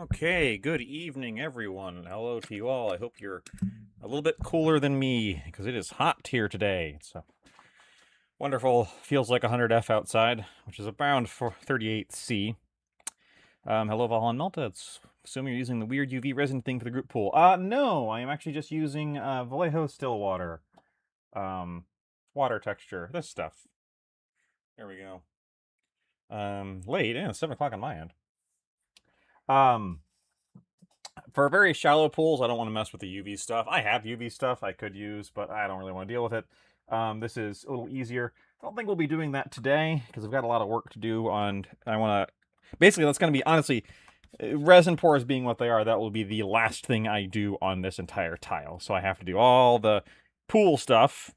Okay, good evening, everyone. Hello to you all. I hope you're a little bit cooler than me, because it is hot here today. It's a wonderful, feels like 100 F outside, which is around 38 C. Hello, Valhalla and Melta. Assume you're using the weird UV resin thing for the group pool. No, I am actually just using Vallejo still water. Water texture, this stuff. There we go. Late, yeah, it's 7 o'clock on my end. For very shallow pools, I don't want to mess with the UV stuff. I have UV stuff I could use, but I don't really want to deal with it. This is a little easier. I don't think we'll be doing that today, because I've got a lot of work to do on... I want to... Basically, that's going to be, honestly, resin pours being what they are, that will be the last thing I do on this entire tile. So I have to do all the pool stuff,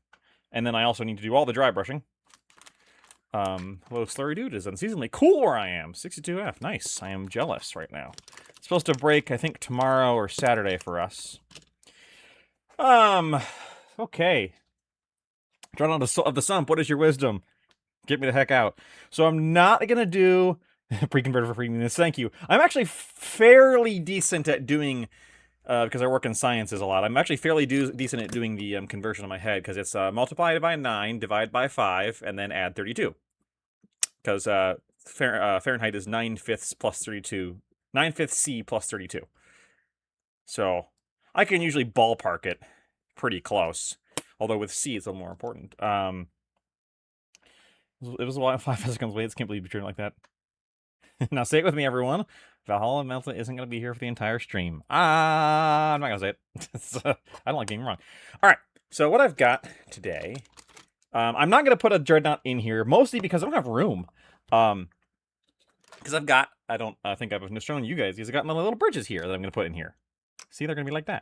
and then I also need to do all the dry brushing. Hello, Slurry Dude. It is unseasonably cool where I am. 62F. Nice. I am jealous right now. It's supposed to break, I think, tomorrow or Saturday for us. Okay. Drawn on of the sump. What is your wisdom? Get me the heck out. So I'm not going to do pre-converter for freakiness. Thank you. I'm actually fairly decent at doing... because I work in sciences a lot, I'm actually fairly decent at doing the conversion in my head, because it's multiply by 9, divide by 5, and then add 32. Because Fahrenheit is 9/5 plus 32. 9/5 C plus 32. So I can usually ballpark it pretty close. Although with C, it's a little more important. It was a while, 5 seconds late. I can't believe you treated like that. Now say it with me, everyone. Valhalla Melta isn't going to be here for the entire stream. I'm not going to say it. I don't like getting wrong. All right, so what I've got today... I'm not going to put a dreadnought in here, mostly because I don't have room. Because I've got... I think I've shown you guys, because I've got my little bridges here that I'm going to put in here. See, they're going to be like that.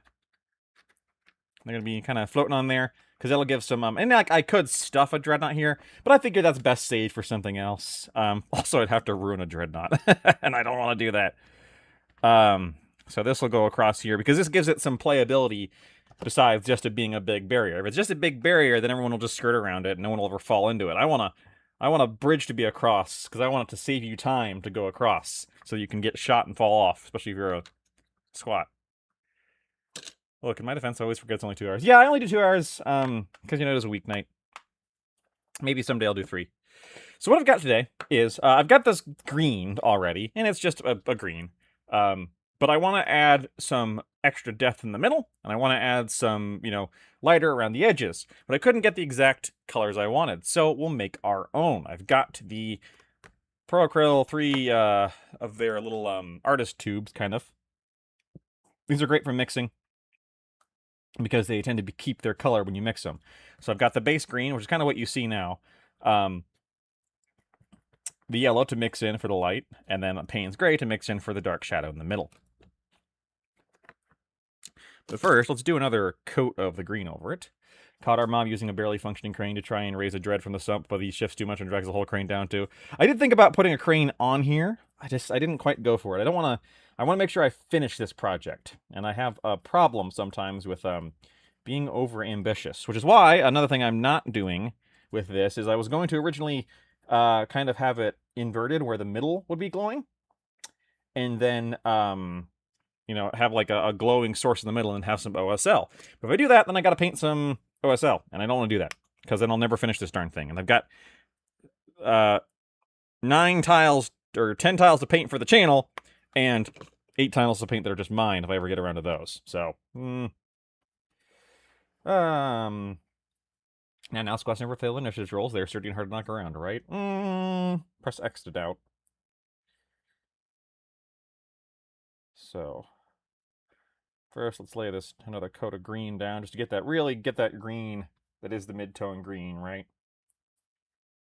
They're going to be kind of floating on there, because that'll give some... and like, I could stuff a dreadnought here, but I figure that's best saved for something else. Also, I'd have to ruin a dreadnought, and I don't want to do that. So this will go across here, because this gives it some playability besides just it being a big barrier. If it's just a big barrier, then everyone will just skirt around it, and no one will ever fall into it. I want a bridge to be across, because I want it to save you time to go across, so you can get shot and fall off, especially if you're a squat. Look, in my defense, I always forget it's only 2 hours. Yeah, I only do 2 hours, because, you know, it is a weeknight. Maybe someday I'll do 3. So what I've got today is, I've got this green already, and it's just a green. But I want to add some extra depth in the middle, and I want to add some, you know, lighter around the edges. But I couldn't get the exact colors I wanted, so we'll make our own. I've got the Pro Acryl 3 of their little artist tubes, kind of. These are great for mixing, because they tend to keep their color when you mix them. So I've got the base green, which is kind of what you see now. The yellow to mix in for the light, and then Payne's gray to mix in for the dark shadow in the middle. But first, let's do another coat of the green over it. Caught our mob using a barely functioning crane to try and raise a dread from the sump, but he shifts too much and drags the whole crane down too. I did think about putting a crane on here. I didn't quite go for it. I want to make sure I finish this project. And I have a problem sometimes with being over ambitious, which is why another thing I'm not doing with this is I was going to originally kind of have it inverted where the middle would be glowing, and then you know, have like a glowing source in the middle and have some OSL. But if I do that, then I got to paint some OSL, and I don't want to do that, because then I'll never finish this darn thing. And I've got 9 tiles or 10 tiles to paint for the channel, and 8 tiles to paint that are just mine if I ever get around to those. So, now squats never fail initiative rolls. They're certainly hard to knock around, right? Press X to doubt. So, first let's lay this another coat of green down, just to get that, really get that green that is the mid-tone green, right?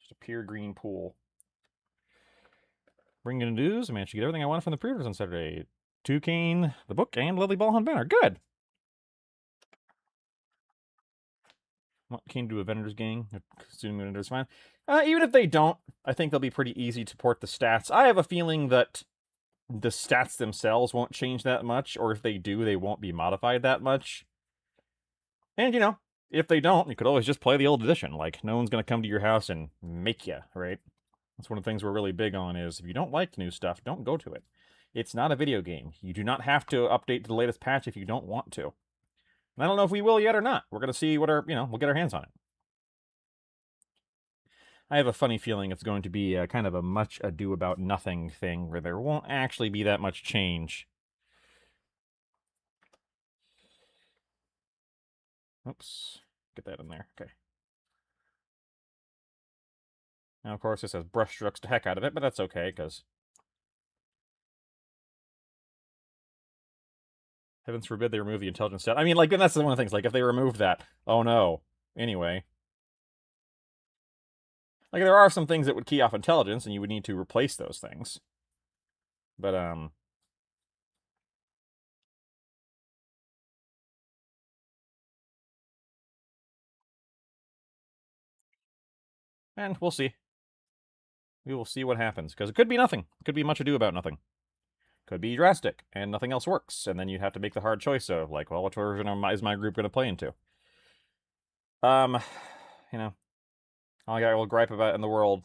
Just a pure green pool. Bringing in news, I managed to get everything I wanted from the pre-orders on Saturday. Toucan, the book, and Lovely Ballhound banner. Good! What can do a vendor's gang? Assuming vendor's fine. Even if they don't, I think they'll be pretty easy to port the stats. I have a feeling that the stats themselves won't change that much, or if they do, they won't be modified that much. And, you know, if they don't, you could always just play the old edition. Like, no one's going to come to your house and make you, right? That's one of the things we're really big on is, if you don't like new stuff, don't go to it. It's not a video game. You do not have to update to the latest patch if you don't want to. And I don't know if we will yet or not. We're going to see what we'll get our hands on it. I have a funny feeling it's going to be kind of a much ado about nothing thing where there won't actually be that much change. Oops. Get that in there. Okay. Now, of course, this has brushstrokes the heck out of it, but that's okay, because heavens forbid they remove the intelligence stat. I mean, like, that's one of the things. Like, if they removed that, oh no. Anyway. Like, there are some things that would key off intelligence, and you would need to replace those things. But, and we'll see. We will see what happens, because it could be nothing. It could be much ado about nothing. Could be drastic, and nothing else works, and then you'd have to make the hard choice of, like, well, what version is my group going to play into? You know, all I got will gripe about in the world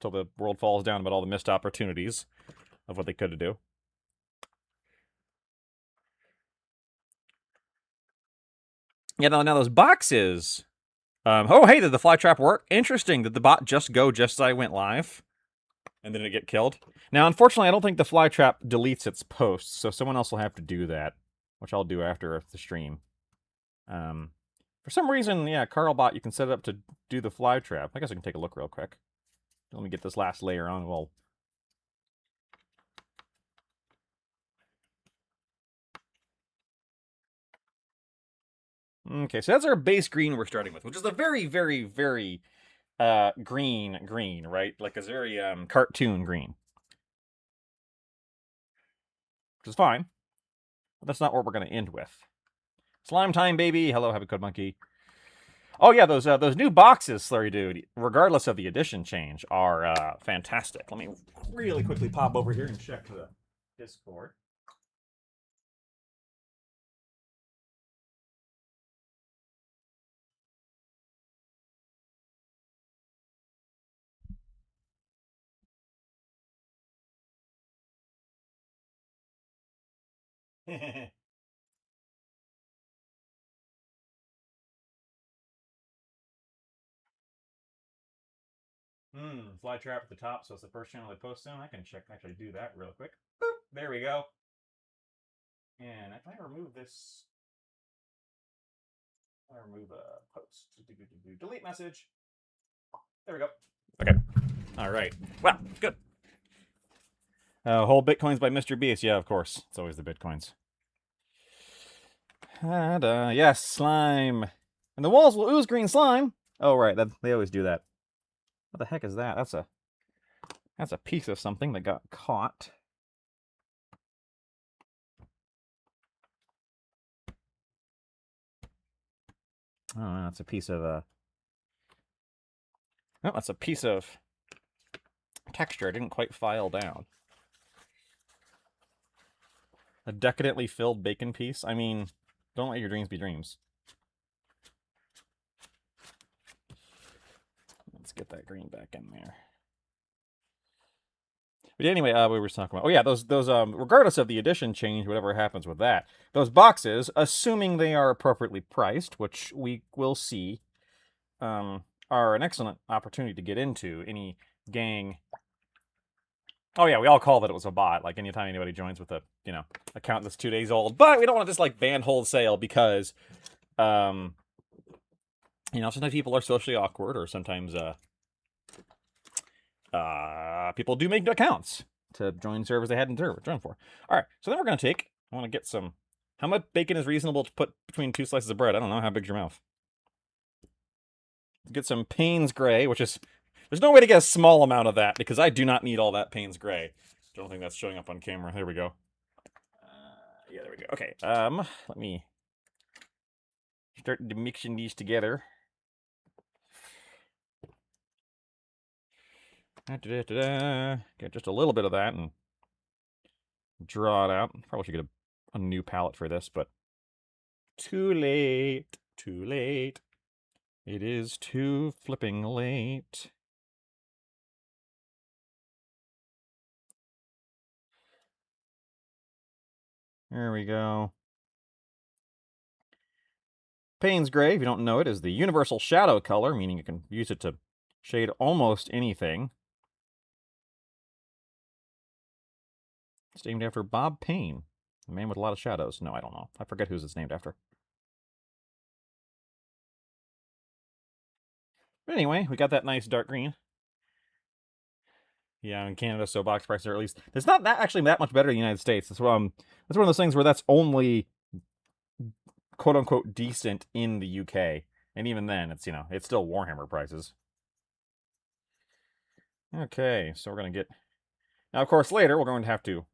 till the world falls down about all the missed opportunities of what they could do. Yeah, now those boxes. Oh, hey, did the fly trap work? Interesting. Did the bot just go just as I went live? And then it get killed? Now, unfortunately, I don't think the fly trap deletes its posts, so someone else will have to do that, which I'll do after the stream. For some reason, yeah, Carlbot, you can set it up to do the fly trap. I guess I can take a look real quick. Let me get this last layer on. Well, okay, so that's our base green we're starting with, which is a very, very, very green, right? Like a very cartoon green. Which is fine. But that's not what we're going to end with. Slime time, baby. Hello, Happy Code Monkey. Oh yeah, those new boxes, Slurry Dude, regardless of the edition change, are fantastic. Let me really quickly pop over here and check the Discord. Fly trap at the top, so it's the first channel I post on. I can actually do that real quick. Boop, there we go. And if I remove this, I remove a post. Delete message. There we go. Okay. All right. Well, good. Whole Bitcoins by Mr. Beast. Yeah, of course. It's always the Bitcoins. And, yes, slime. And the walls will ooze green slime. Oh, right. They always do that. What the heck is that? That's a piece of something that got caught. Oh, that's a piece of oh, that's a piece of texture. I didn't quite file down. A decadently filled bacon piece. I mean, don't let your dreams be dreams. Let's get that green back in there. But anyway, we were talking about. Oh yeah, those regardless of the edition change, whatever happens with that, those boxes, assuming they are appropriately priced, which we will see, are an excellent opportunity to get into any gang. Oh yeah, we all call that it was a bot. Like anytime anybody joins with a account that's 2 days old, but we don't want to just like ban wholesale because, sometimes people are socially awkward, or sometimes people do make accounts to join servers they hadn't joined for. All right, so then we're going to take, I want to get some, how much bacon is reasonable to put between 2 slices of bread? I don't know, how big's your mouth? Get some Payne's Gray, which is, there's no way to get a small amount of that, because I do not need all that Payne's Gray. Don't think that's showing up on camera. There we go. Yeah, there we go. Okay, let me start mixing these together. Get just a little bit of that and draw it out. Probably should get a new palette for this, but too late. Too late. It is too flipping late. There we go. Payne's Gray, if you don't know it, is the universal shadow color, meaning you can use it to shade almost anything. It's named after Bob Payne, a man with a lot of shadows. No, I don't know. I forget who's it's named after. But anyway, we got that nice dark green. Yeah, in Canada, so box prices are at least... It's not that actually that much better in the United States. That's one of those things where that's only quote-unquote decent in the UK. And even then, it's, it's still Warhammer prices. Okay, so we're going to get... Now, of course, later we're going to have to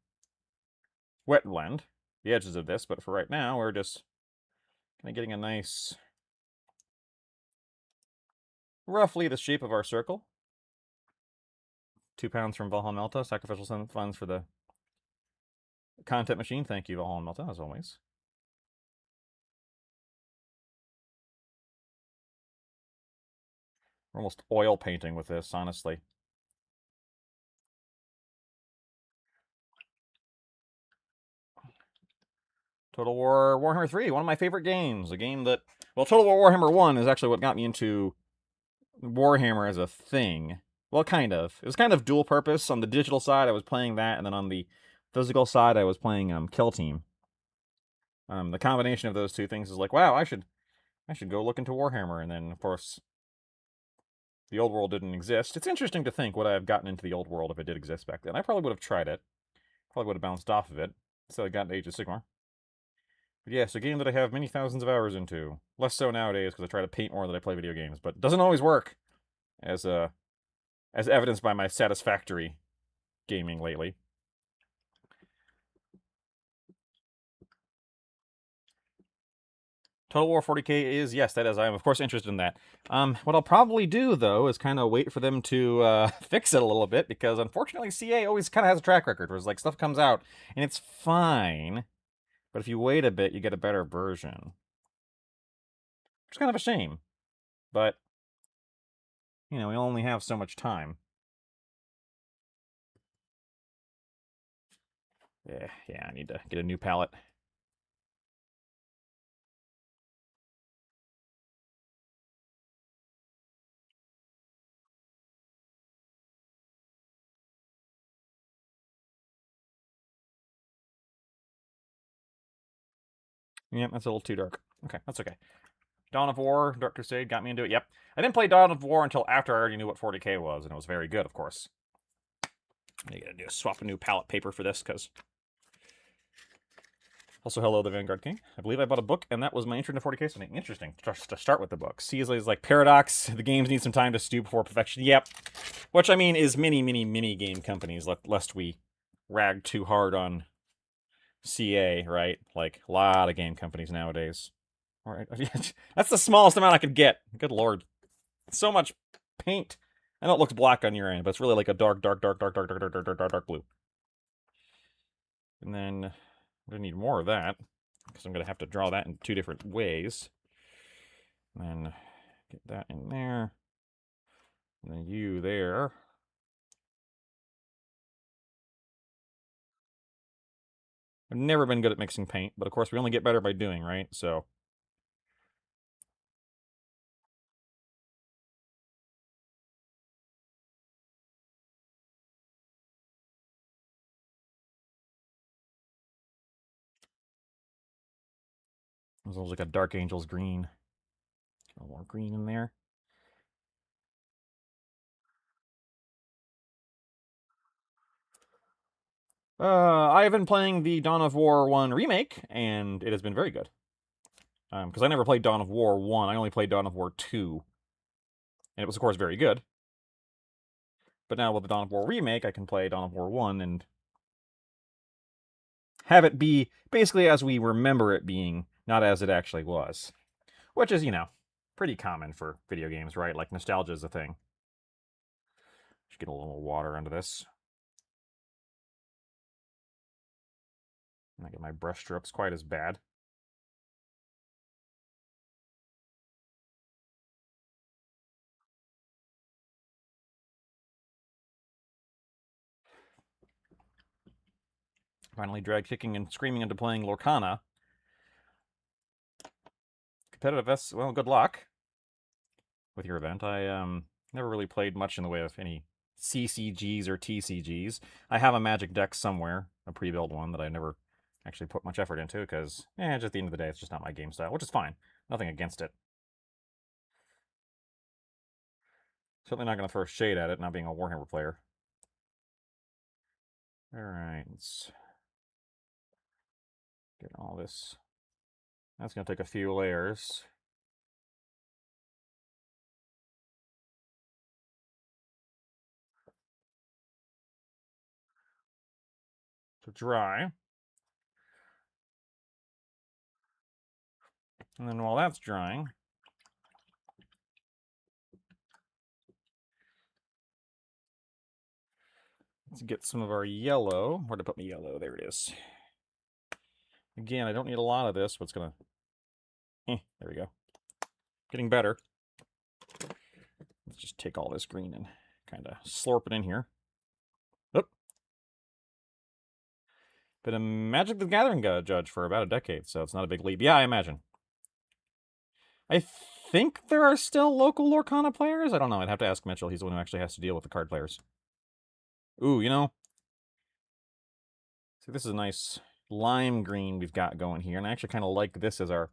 wet blend the edges of this, but for right now, we're just kind of getting a nice... roughly the shape of our circle. 2 pounds from Valhalla Melta. Sacrificial funds for the content machine. Thank you, Valhalla Melta, as always. We're almost oil painting with this, honestly. Total War Warhammer 3, one of my favorite games. A game that... Well, Total War Warhammer 1 is actually what got me into Warhammer as a thing. Well, kind of. It was kind of dual purpose. On the digital side, I was playing that, and then on the physical side, I was playing Kill Team. The combination of those two things is like, wow, I should go look into Warhammer. And then, of course, the old world didn't exist. It's interesting to think would I have gotten into the old world if it did exist back then. I probably would have tried it. Probably would have bounced off of it. So I got into Age of Sigmar. But yes, a game that I have many thousands of hours into. Less so nowadays because I try to paint more than I play video games, but it doesn't always work, as evidenced by my satisfactory gaming lately. Total War 40K is, yes, that is. I am, of course, interested in that. What I'll probably do, though, is kind of wait for them to fix it a little bit, because unfortunately CA always kind of has a track record where it's like stuff comes out, and it's fine, but if you wait a bit, you get a better version. Which is kind of a shame, but, we only have so much time. Yeah, I need to get a new palette. Yep, that's a little too dark. Okay, that's okay. Dawn of War, Dark Crusade got me into it. Yep. I didn't play Dawn of War until after I already knew what 40K was, and it was very good, of course. I gotta do swap a new palette paper for this, because... Also, hello, the Vanguard King. I believe I bought a book, and that was my intro to 40K, something interesting to start with the book. See, is like Paradox, the games need some time to stew before perfection. Yep. Which, I mean, is many game companies, lest we rag too hard on CA, right? Like, a lot of game companies nowadays. All right. That's the smallest amount I could get. Good lord. So much paint. I know it looks black on your end, but it's really like a dark blue. And then I'm going to need more of that, because I'm going to have to draw that in 2 different ways. And then get that in there. And then you there. I've never been good at mixing paint, but of course we only get better by doing, right? So... There's like a Dark Angels green. A little more green in there. I've been playing the Dawn of War 1 remake, and it has been very good. Because I never played Dawn of War 1, I only played Dawn of War 2. And it was, of course, very good. But now with the Dawn of War remake, I can play Dawn of War 1 and have it be basically as we remember it being, not as it actually was. Which is, pretty common for video games, right? Like, nostalgia is a thing. Just get a little water under this. Not get my brush strokes quite as bad. Finally drag kicking and screaming into playing Lorcana. Competitive S, well, good luck with your event. I never really played much in the way of any CCGs or TCGs. I have a Magic deck somewhere, a pre-built one that I never actually put much effort into because, just at the end of the day, it's just not my game style, which is fine. Nothing against it. Certainly not going to throw shade at it, not being a Warhammer player. Alright, let's get all this. That's going to take a few layers. To dry. And then while that's drying, let's get some of our yellow. Where to put my yellow? There it is. Again, I don't need a lot of this, but it's going to... there we go. Getting better. Let's just take all this green and kind of slurp it in here. Oop. Been a Magic the Gathering judge for about a decade, so it's not a big leap. Yeah, I imagine. I think there are still local Lorcana players. I don't know. I'd have to ask Mitchell. He's the one who actually has to deal with the card players. Ooh, see, this is a nice lime green we've got going here, and I actually kind of like this as our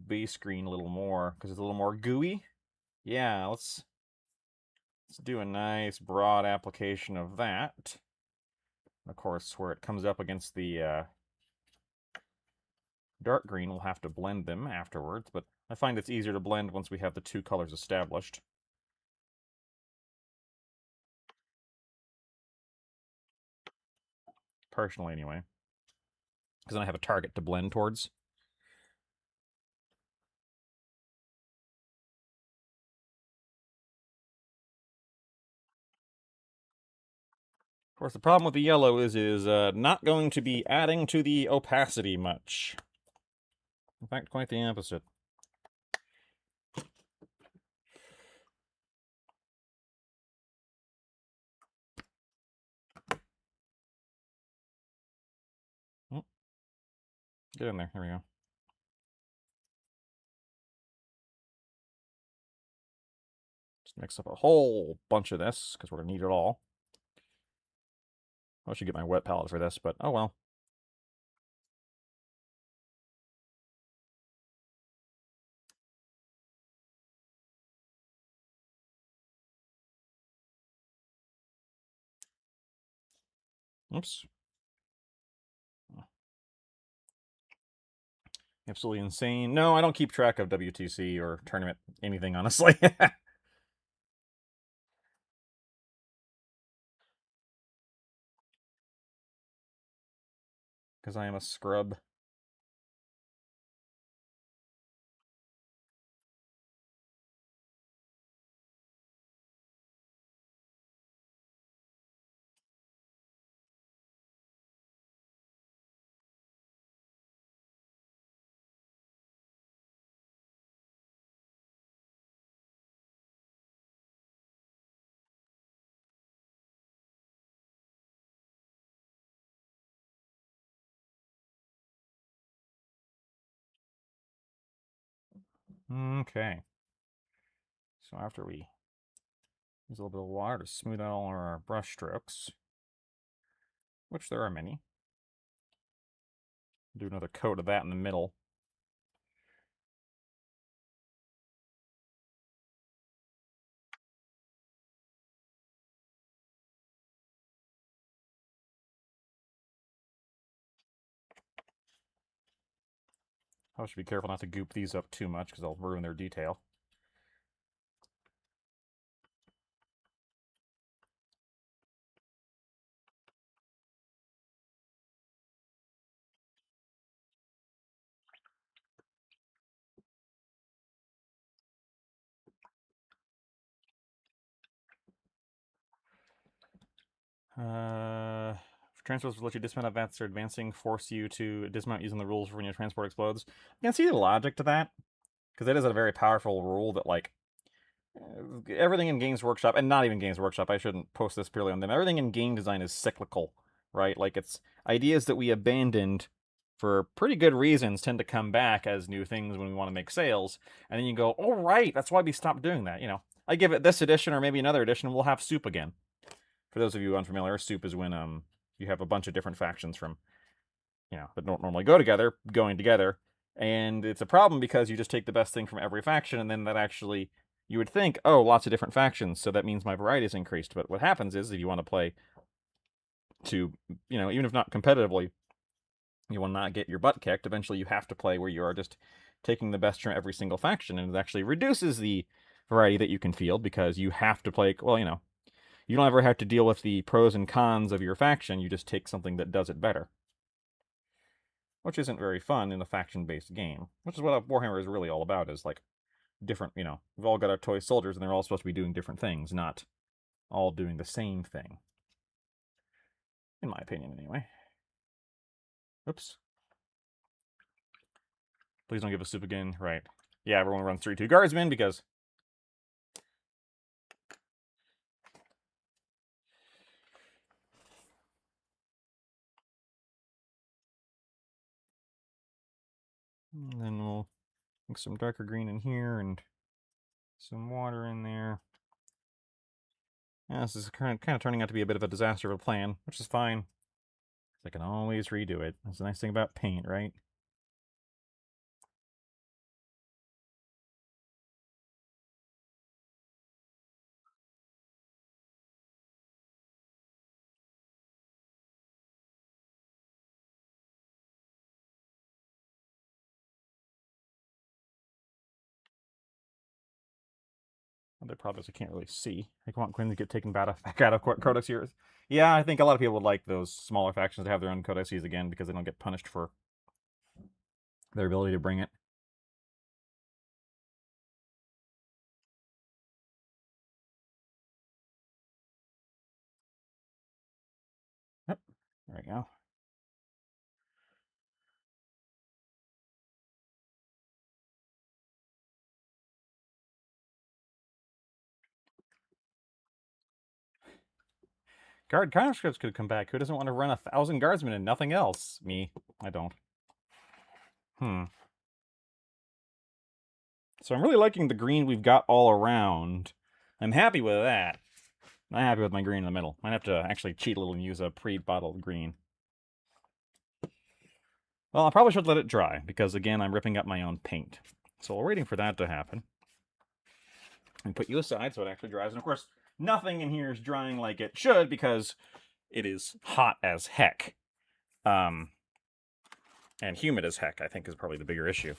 base green a little more because it's a little more gooey. Yeah, let's do a nice broad application of that. Of course, where it comes up against the dark green, we'll have to blend them afterwards, but I find it's easier to blend once we have the two colors established. Personally, anyway. Because then I have a target to blend towards. Of course, the problem with the yellow is not going to be adding to the opacity much. In fact, quite the opposite. Get in there. There we go. Just mix up a whole bunch of this, because we're going to need it all. I should get my wet palette for this, but oh well. Oops. Absolutely insane. No, I don't keep track of WTC or tournament anything, honestly. Because I am a scrub. Okay. So after we use a little bit of water to smooth out all our brush strokes, which there are many, do another coat of that in the middle. I should be careful not to goop these up too much because I'll ruin their detail. Transports will let you dismount advance or advancing, force you to dismount using the rules for when your transport explodes. I can see the logic to that, because it is a very powerful rule that, like, everything in Games Workshop, and not even Games Workshop, I shouldn't post this purely on them, everything in game design is cyclical. right? Like, it's ideas that we abandoned for pretty good reasons tend to come back as new things when we want to make sales. And then you go, oh, right, that's why we stopped doing that. You know, I give it this edition or maybe another edition, we'll have soup again. For those of you unfamiliar, soup is when you have a bunch of different factions from, you know, that don't normally go together, going together. And it's a problem because you just take the best thing from every faction, and then that actually, you would think, oh, lots of different factions, so that means my variety is increased. But what happens is, if you want to play to, you know, even if not competitively, you will not get your butt kicked. Eventually, you have to play where you are just taking the best from every single faction, and it actually reduces the variety that you can field because you have to play, well, you know, you don't ever have to deal with the pros and cons of your faction, you just take something that does it better. Which isn't very fun in a faction-based game. Which is what Warhammer is really all about, is like different, you know, we've all got our toy soldiers and they're all supposed to be doing different things, not all doing the same thing. In my opinion, anyway. Oops. Please don't give us soup again. Right. Yeah, everyone runs 3-2 guardsmen because... And then we'll make some darker green in here and some water in there. Yeah, this is kind of turning out to be a bit of a disaster of a plan, which is fine. I can always redo it. That's the nice thing about paint, right? Other problems I can't really see. I want Quinn to get taken back out of codices. Yeah, I think a lot of people would like those smaller factions to have their own codices again because they don't get punished for their ability to bring it. Yep, there we go. Guard conscripts could come back. Who doesn't want to run 1,000 guardsmen and nothing else? Me. I don't. So I'm really liking the green we've got all around. I'm happy with that. Not happy with my green in the middle. Might have to actually cheat a little and use a pre-bottled green. Well, I probably should let it dry, because again, I'm ripping up my own paint. So we're waiting for that to happen. And put you aside so it actually dries. And of course, nothing in here is drying like it should, because it is hot as heck. And humid as heck, I think, is probably the bigger issue.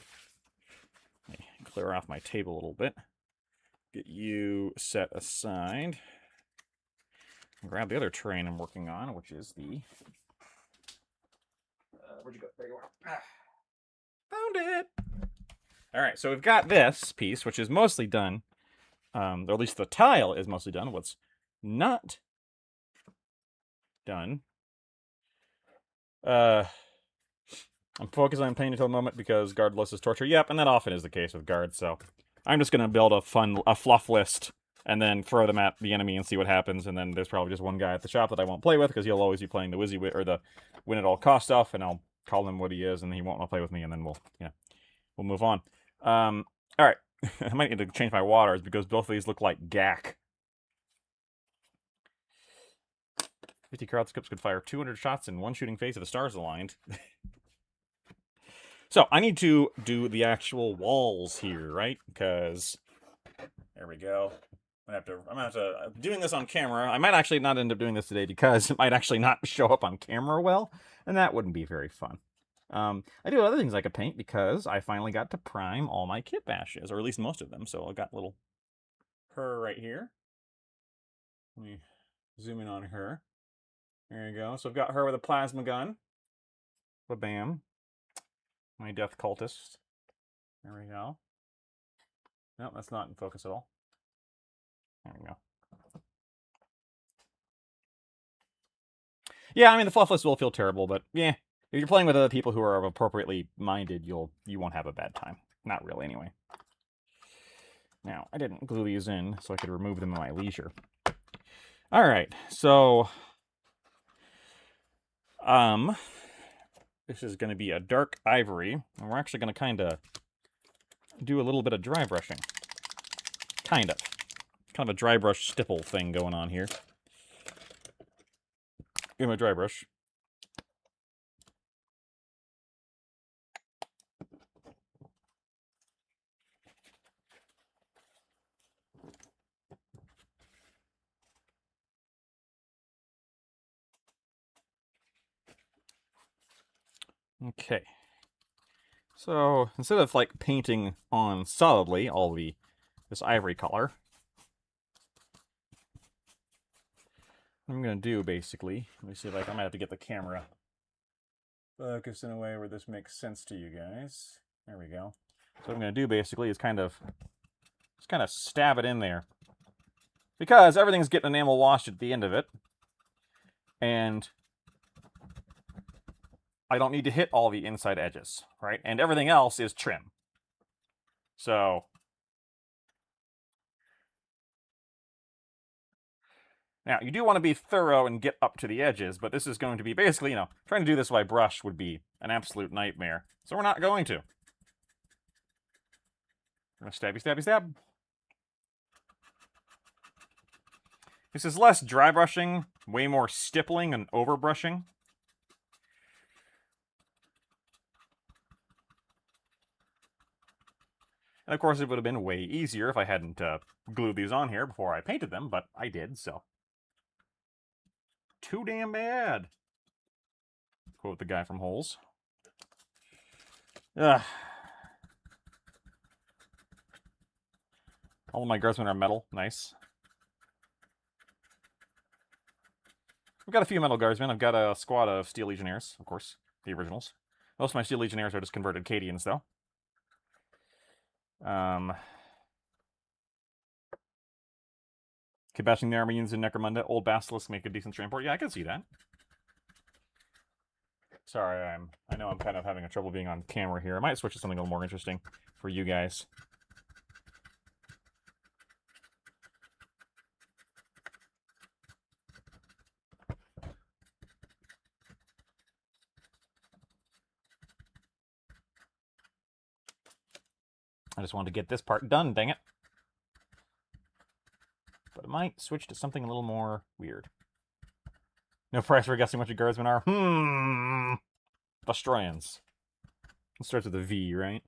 Let me clear off my table a little bit. Get you set aside. Grab the other terrain I'm working on, which is the... where'd you go? There you are. Found it! Alright, so we've got this piece, which is mostly done. Or at least the tile is mostly done. What's not done... I'm focused on paint until the moment because guardless is torture. Yep, and that often is the case with guards, so... I'm just going to build a fluff list and then throw them at the enemy and see what happens, and then there's probably just one guy at the shop that I won't play with, because he'll always be playing the or the win-at-all-cost stuff, and I'll call him what he is, and he won't want to play with me, and then we'll move on. Alright. I might need to change my waters, because both of these look like gack. 50 crowd scripts could fire 200 shots in one shooting phase if the stars aligned. So, I need to do the actual walls here, right? Because... there we go. I'm gonna have to doing this on camera. I might actually not end up doing this today because it might actually not show up on camera well, and that wouldn't be very fun. I do other things I could paint because I finally got to prime all my kit bashes, or at least most of them. So I got little her right here. Let me zoom in on her. There you go. So I've got her with a plasma gun. Ba-bam. My death cultist. There we go. No, that's not in focus at all. There we go. Yeah, I mean, the fluff list will feel terrible, but yeah. If you're playing with other people who are appropriately minded, you won't have a bad time. Not really, anyway. Now, I didn't glue these in, so I could remove them at my leisure. Alright, so... This is going to be a dark ivory, and we're actually going to kind of do a little bit of dry brushing. Kind of a dry brush stipple thing going on here. Give me my dry brush. Okay. So instead of like painting on solidly all this ivory color, what I'm gonna do basically, let me see if I might have to get the camera focused in a way where this makes sense to you guys. There we go. So what I'm gonna do basically is just kind of stab it in there, because everything's getting enamel washed at the end of it, and I don't need to hit all the inside edges, right? And everything else is trim. So now, you do want to be thorough and get up to the edges, but this is going to be basically, trying to do this by brush would be an absolute nightmare. So we're not going to. We're going to stabby, stabby, stab. This is less dry brushing, way more stippling and over brushing. And of course, it would have been way easier if I hadn't glued these on here before I painted them, but I did, so. Too damn bad. Quote the guy from Holes. Ugh. All of my guardsmen are metal. Nice. I've got a few metal guardsmen. I've got a squad of Steel Legionnaires, of course, the originals. Most of my Steel Legionnaires are just converted Cadians, though. Bashing the Armenians in Necromunda. Old Basilisks make a decent transport. Yeah, I can see that. Sorry, I know I'm kind of having a trouble being on camera here. I might switch to something a little more interesting for you guys. I just wanted to get this part done, dang it. But I might switch to something a little more weird. No price for guessing what your guardsmen are? Destroyans. It starts with a V, right?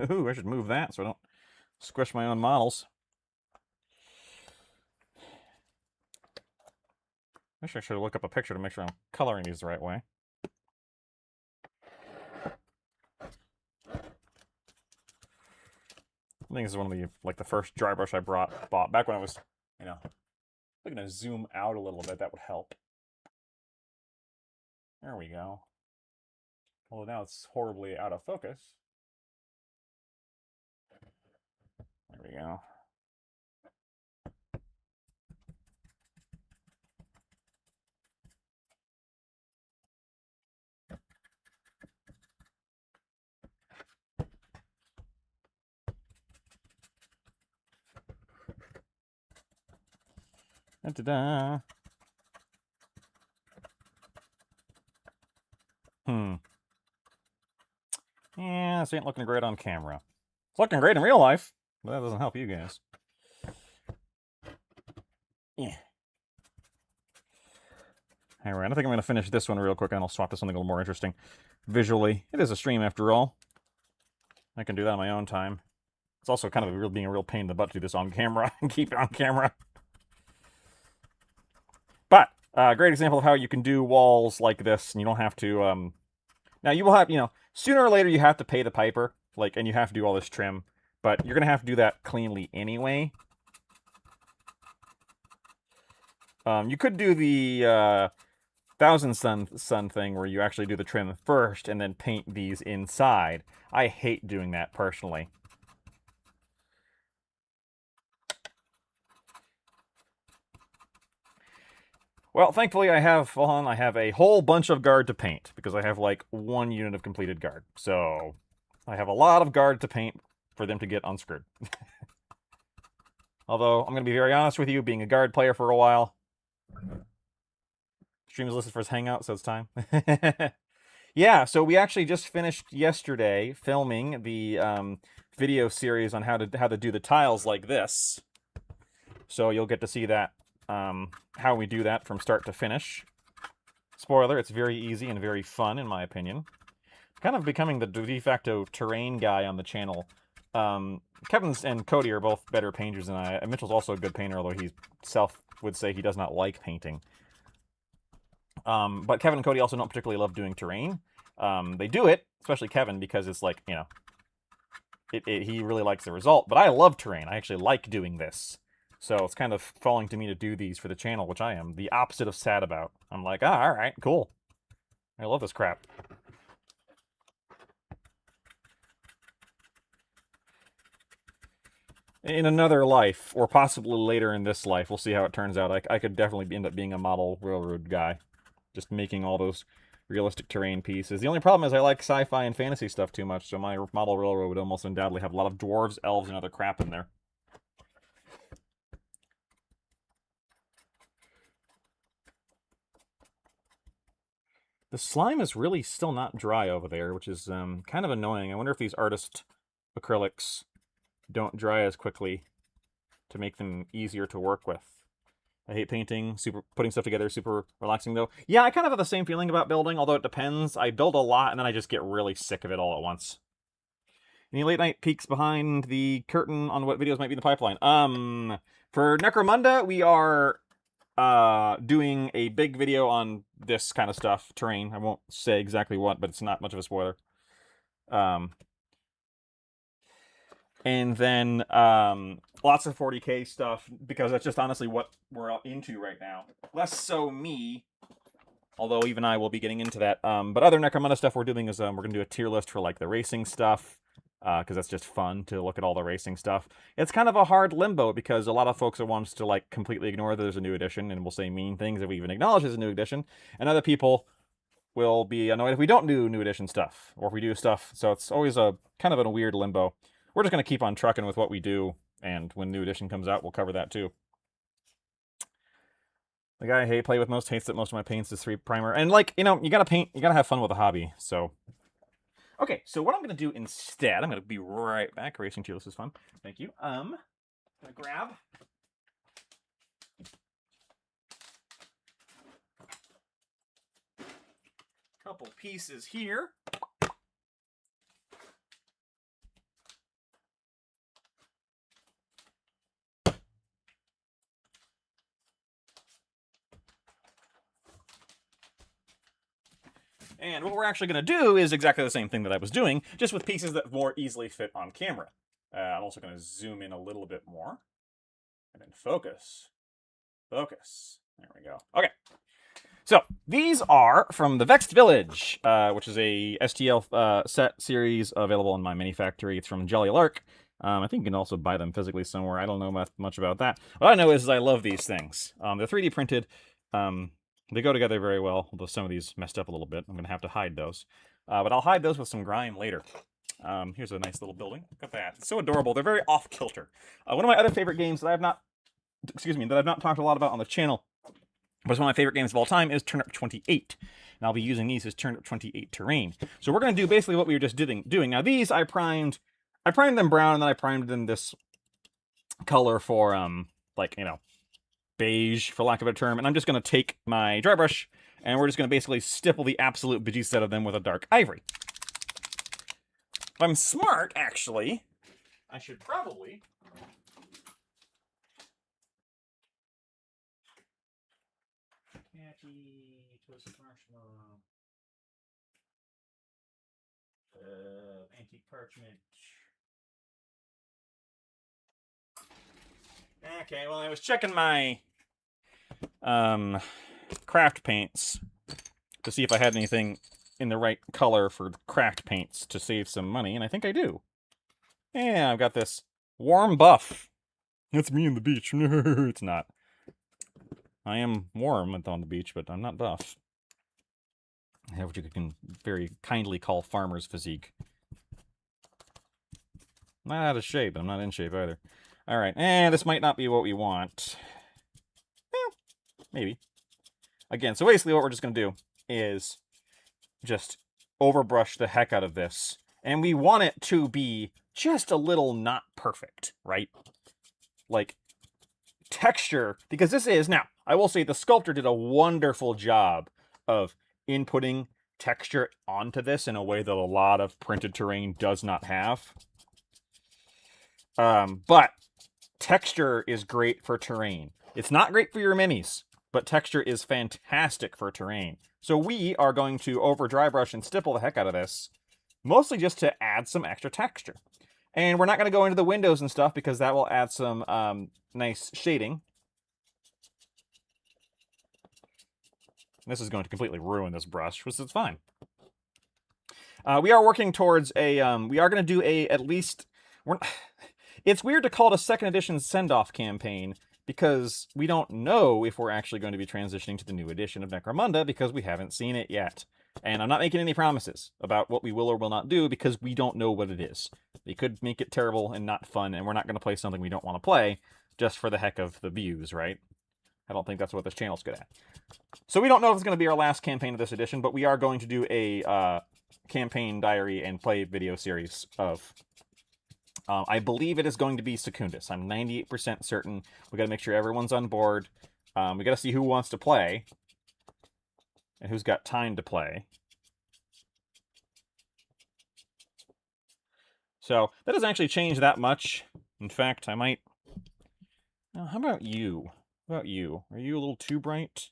Ooh, I should move that so I don't squish my own models. Actually, I should look up a picture to make sure I'm coloring these the right way. I think this is one of the first dry brush I bought back when I was, I'm gonna zoom out a little bit. That would help. There we go. Although now it's horribly out of focus. There we go. Da-da-da. Yeah, this ain't looking great on camera. It's looking great in real life, but that doesn't help you guys. Yeah. Alright, I think I'm going to finish this one real quick, and I'll swap to something a little more interesting visually. It is a stream, after all. I can do that on my own time. It's also kind of being a real pain in the butt to do this on camera and keep it on camera. But, a great example of how you can do walls like this, and you don't have to, now, you will have, sooner or later you have to pay the piper, and you have to do all this trim, but you're going to have to do that cleanly anyway. You could do the Thousand Sun thing where you actually do the trim first and then paint these inside. I hate doing that personally. Well, thankfully I have a whole bunch of guard to paint, because I have like one unit of completed guard. So I have a lot of guard to paint for them to get unscrewed. Although, I'm going to be very honest with you, being a guard player for a while. Stream is listed for his Hangout, so it's time. Yeah, so we actually just finished yesterday filming the video series on how to do the tiles like this. So you'll get to see that, how we do that from start to finish. Spoiler, it's very easy and very fun, in my opinion. Kind of becoming the de facto terrain guy on the channel. Kevin and Cody are both better painters than I. Mitchell's also a good painter, although he would say he does not like painting. But Kevin and Cody also don't particularly love doing terrain. They do it, especially Kevin, because it's like, you know, he really likes the result. But I love terrain. I actually like doing this. So it's kind of falling to me to do these for the channel, which I am the opposite of sad about. I'm like, all right, cool. I love this crap. In another life, or possibly later in this life, we'll see how it turns out. I could definitely end up being a model railroad guy. Just making all those realistic terrain pieces. The only problem is I like sci-fi and fantasy stuff too much, so my model railroad would almost undoubtedly have a lot of dwarves, elves, and other crap in there. The slime is really still not dry over there, which is kind of annoying. I wonder if these artist acrylics don't dry as quickly to make them easier to work with. I hate painting, putting stuff together, super relaxing though. Yeah, I kind of have the same feeling about building, although it depends. I build a lot and then I just get really sick of it all at once. Any late night peeks behind the curtain on what videos might be in the pipeline? For Necromunda, we are doing a big video on this kind of stuff, terrain. I won't say exactly what, but it's not much of a spoiler. And then lots of 40K stuff, because that's just honestly what we're into right now. Less so me, although even I will be getting into that. But other Necromunda stuff we're doing is we're going to do a tier list for like the racing stuff, because that's just fun to look at all the racing stuff. It's kind of a hard limbo, because a lot of folks want to like completely ignore that there's a new edition, and will say mean things if we even acknowledge there's a new edition. And other people will be annoyed if we don't do new edition stuff, or if we do stuff. So it's always a kind of in a weird limbo. We're just going to keep on trucking with what we do, and when new edition comes out, we'll cover that too. The guy I play with most hates that most of my paints is 3 primer. And, like, you know, you gotta paint, you gotta have fun with a hobby, so. Okay, so what I'm gonna do instead, I'm gonna be right back. Racing tier list is fun. Thank you. Gonna grab a couple pieces here. And what we're actually going to do is exactly the same thing that I was doing, just with pieces that more easily fit on camera. I'm also going to zoom in a little bit more. And then focus. Focus. There we go. Okay. So, these are from the Vexed Village, which is a STL set series available in my mini factory. It's from Jolly Lark. I think you can also buy them physically somewhere. I don't know much about that. What I know is I love these things. They're 3D printed. They go together very well, although some of these messed up a little bit. I'm going to have to hide those. But I'll hide those with some grime later. Here's a nice little building. Look at that. It's so adorable. They're very off-kilter. One of my other favorite games that I've not talked a lot about on the channel, but it's one of my favorite games of all time, is Turnip 28. And I'll be using these as Turnip 28 terrain. So we're going to do basically what we were just doing. Now these I primed them brown, and then I primed them this color for, like, you know, beige, for lack of a term, and I'm just going to take my dry brush, and we're just going to basically stipple the absolute bejesus out of them with a dark ivory. If I'm smart, actually, I should probably toasted marshmallow, antique parchment. Okay, well, I was checking my craft paints to see if I had anything in the right color for craft paints to save some money, and I think I do. Yeah, I've got this warm buff. That's me on the beach. No, it's not. I am warm on the beach, but I'm not buff. I have what you can very kindly call farmer's physique. I'm not out of shape, but I'm not in shape either. All right, and this might not be what we want. Maybe. Again, so basically what we're just going to do is just overbrush the heck out of this. And we want it to be just a little not perfect, right? Like, texture, because this is, now, I will say the sculptor did a wonderful job of inputting texture onto this in a way that a lot of printed terrain does not have. But texture is great for terrain. It's not great for your minis, but texture is fantastic for terrain. So we are going to over dry brush and stipple the heck out of this, mostly just to add some extra texture. And we're not going to go into the windows and stuff because that will add some nice shading. This is going to completely ruin this brush, which is fine. We are working towards a, we are going to do a, at least, it's weird to call it a second edition send-off campaign because we don't know if we're actually going to be transitioning to the new edition of Necromunda because we haven't seen it yet. And I'm not making any promises about what we will or will not do because we don't know what it is. They could make it terrible and not fun, and we're not going to play something we don't want to play just for the heck of the views, right? I don't think that's what this channel's good at. So we don't know if it's going to be our last campaign of this edition, but we are going to do a campaign diary and play video series of... I believe it is going to be Secundus. I'm 98% certain. We got to make sure everyone's on board. We got to see who wants to play and who's got time to play. So that doesn't actually change that much. In fact, I might... how about you? How about you? Are you a little too bright?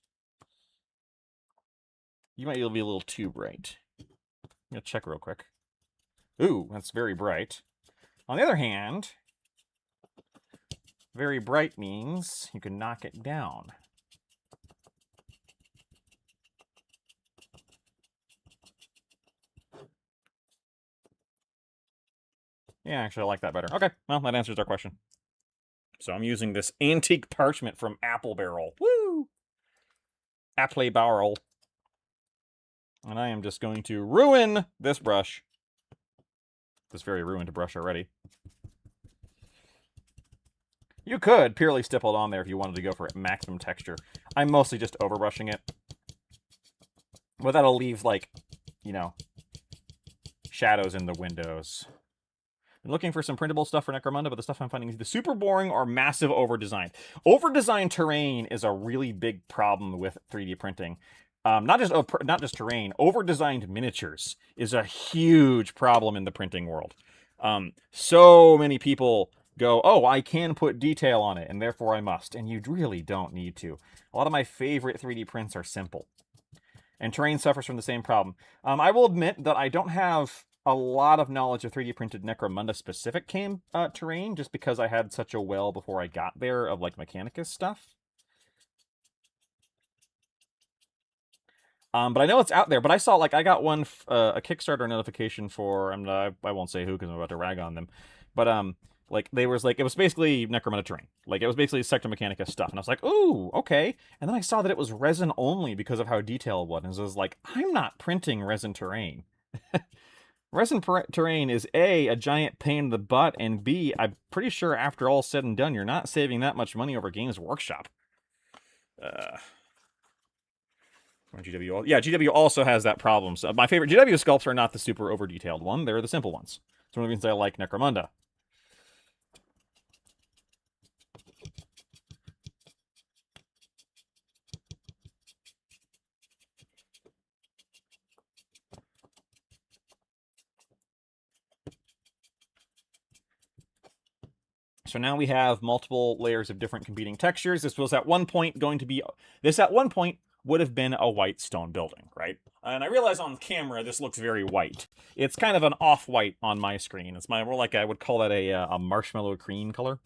You might be a little too bright. I'm going to check real quick. Ooh, that's very bright. On the other hand, very bright means you can knock it down. Yeah, actually, I like that better. Okay, well, that answers our question. So I'm using this antique parchment from Apple Barrel. Woo! Apple Barrel. And I am just going to ruin this brush. This very ruined brush already. You could purely stipple it on there if you wanted to go for maximum texture. I'm mostly just overbrushing it. But that'll leave, like, you know, shadows in the windows. I'm looking for some printable stuff for Necromunda, but the stuff I'm finding is either super boring or massive over-designed. Over-designed terrain is a really big problem with 3D printing. Not just terrain, over-designed miniatures is a huge problem in the printing world. So many people go, oh, I can put detail on it, and therefore I must. And you really don't need to. A lot of my favorite 3D prints are simple. And terrain suffers from the same problem. I will admit that I don't have a lot of knowledge of 3D printed Necromunda-specific terrain, just because I had such a well before I got there of, like, Mechanicus stuff. But I know it's out there. But I saw, like, I got one, a Kickstarter notification for, I won't say who because I'm about to rag on them. But, like, it was basically Necromunda terrain. Like, it was basically Sector Mechanicus stuff. And I was like, ooh, okay. And then I saw that it was resin only because of how detailed it was. And so I was like, I'm not printing resin terrain. Resin terrain is A, giant pain in the butt, and B, I'm pretty sure after all said and done, you're not saving that much money over Games Workshop. GW, yeah, GW also has that problem. So my favorite GW sculpts are not the super over-detailed one. They're the simple ones. It's one of the reasons I like Necromunda. So now we have multiple layers of different competing textures. This was at one point going to be... This at one point would have been a white stone building, right? And I realize on camera this looks very white. It's kind of an off-white on my screen. It's more like I would call that a marshmallow cream color.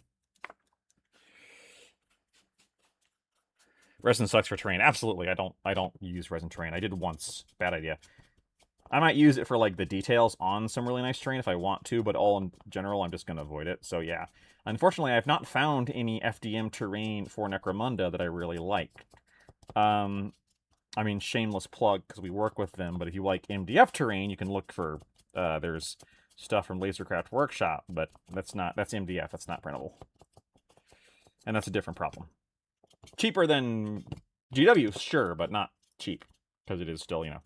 Resin sucks for terrain. Absolutely, I don't use resin terrain. I did once. Bad idea. I might use it for, like, the details on some really nice terrain if I want to, but all in general, I'm just going to avoid it. So, yeah. Unfortunately, I've not found any FDM terrain for Necromunda that I really like. I mean, shameless plug, because we work with them, but if you like MDF terrain, you can look for, there's stuff from Lasercraft Workshop, but that's MDF, that's not printable. And that's a different problem. Cheaper than GW, sure, but not cheap. Because it is still, you know.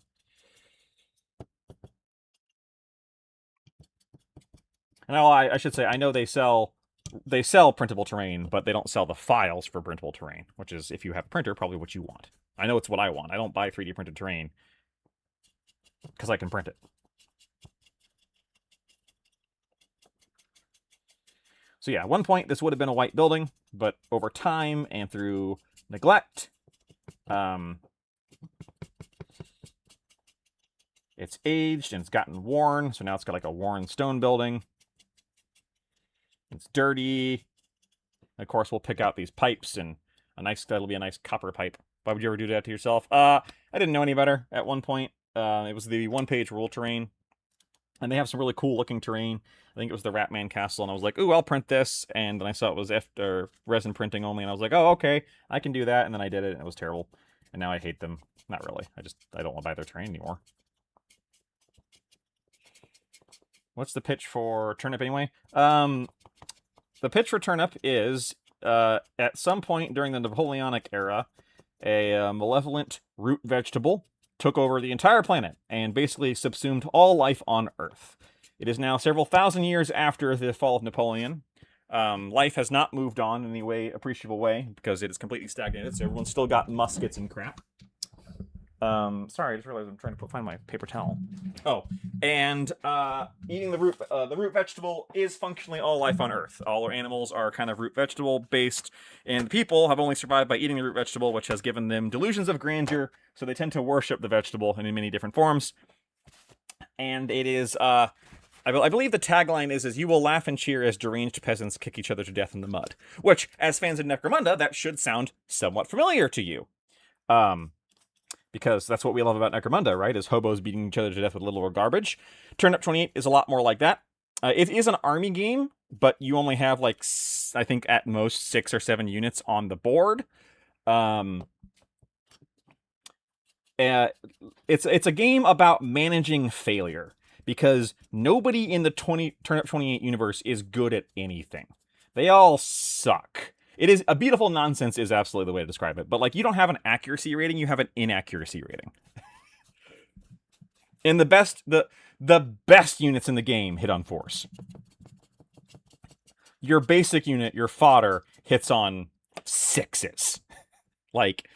And I should say, I know they sell printable terrain, but they don't sell the files for printable terrain, which is, if you have a printer, probably what you want. I know it's what I want. I don't buy 3D printed terrain because I can print it. So yeah, at one point, this would have been a white building, but over time and through neglect, it's aged and it's gotten worn, so now it's got like a worn stone building. It's dirty. Of course, we'll pick out these pipes, and that'll be a nice copper pipe. Why would you ever do that to yourself? I didn't know any better at one point. It was the one-page rule terrain, and they have some really cool-looking terrain. I think it was the Ratman Castle, and I was like, ooh, I'll print this, and then I saw it was resin printing only, and I was like, oh, okay, I can do that, and then I did it, and it was terrible. And now I hate them. Not really. I don't want to buy their terrain anymore. What's the pitch for turnip anyway? The pitch for turnip is, at some point during the Napoleonic era, a malevolent root vegetable took over the entire planet and basically subsumed all life on Earth. It is now several thousand years after the fall of Napoleon. Life has not moved on in any appreciable way because it is completely stagnated, so everyone's still got muskets and crap. Sorry, I just realized I'm trying to find my paper towel. Oh, and eating the root vegetable is functionally all life on Earth. All our animals are kind of root vegetable based, and people have only survived by eating the root vegetable, which has given them delusions of grandeur, so they tend to worship the vegetable in many different forms. And it is, I believe the tagline is you will laugh and cheer as deranged peasants kick each other to death in the mud. Which, as fans of Necromunda, that should sound somewhat familiar to you. Because that's what we love about Necromunda, right? Is hobos beating each other to death with little or garbage. Turnip 28 is a lot more like that. It is an army game, but you only have, like, I think at most 6 or 7 units on the board. It's a game about managing failure, because nobody in the Turnip 28 universe is good at anything. They all suck. It is a beautiful nonsense is absolutely the way to describe it. But like, you don't have an accuracy rating, you have an inaccuracy rating. And the best units in the game hit on force. Your basic unit, your fodder, hits on 6s. Like,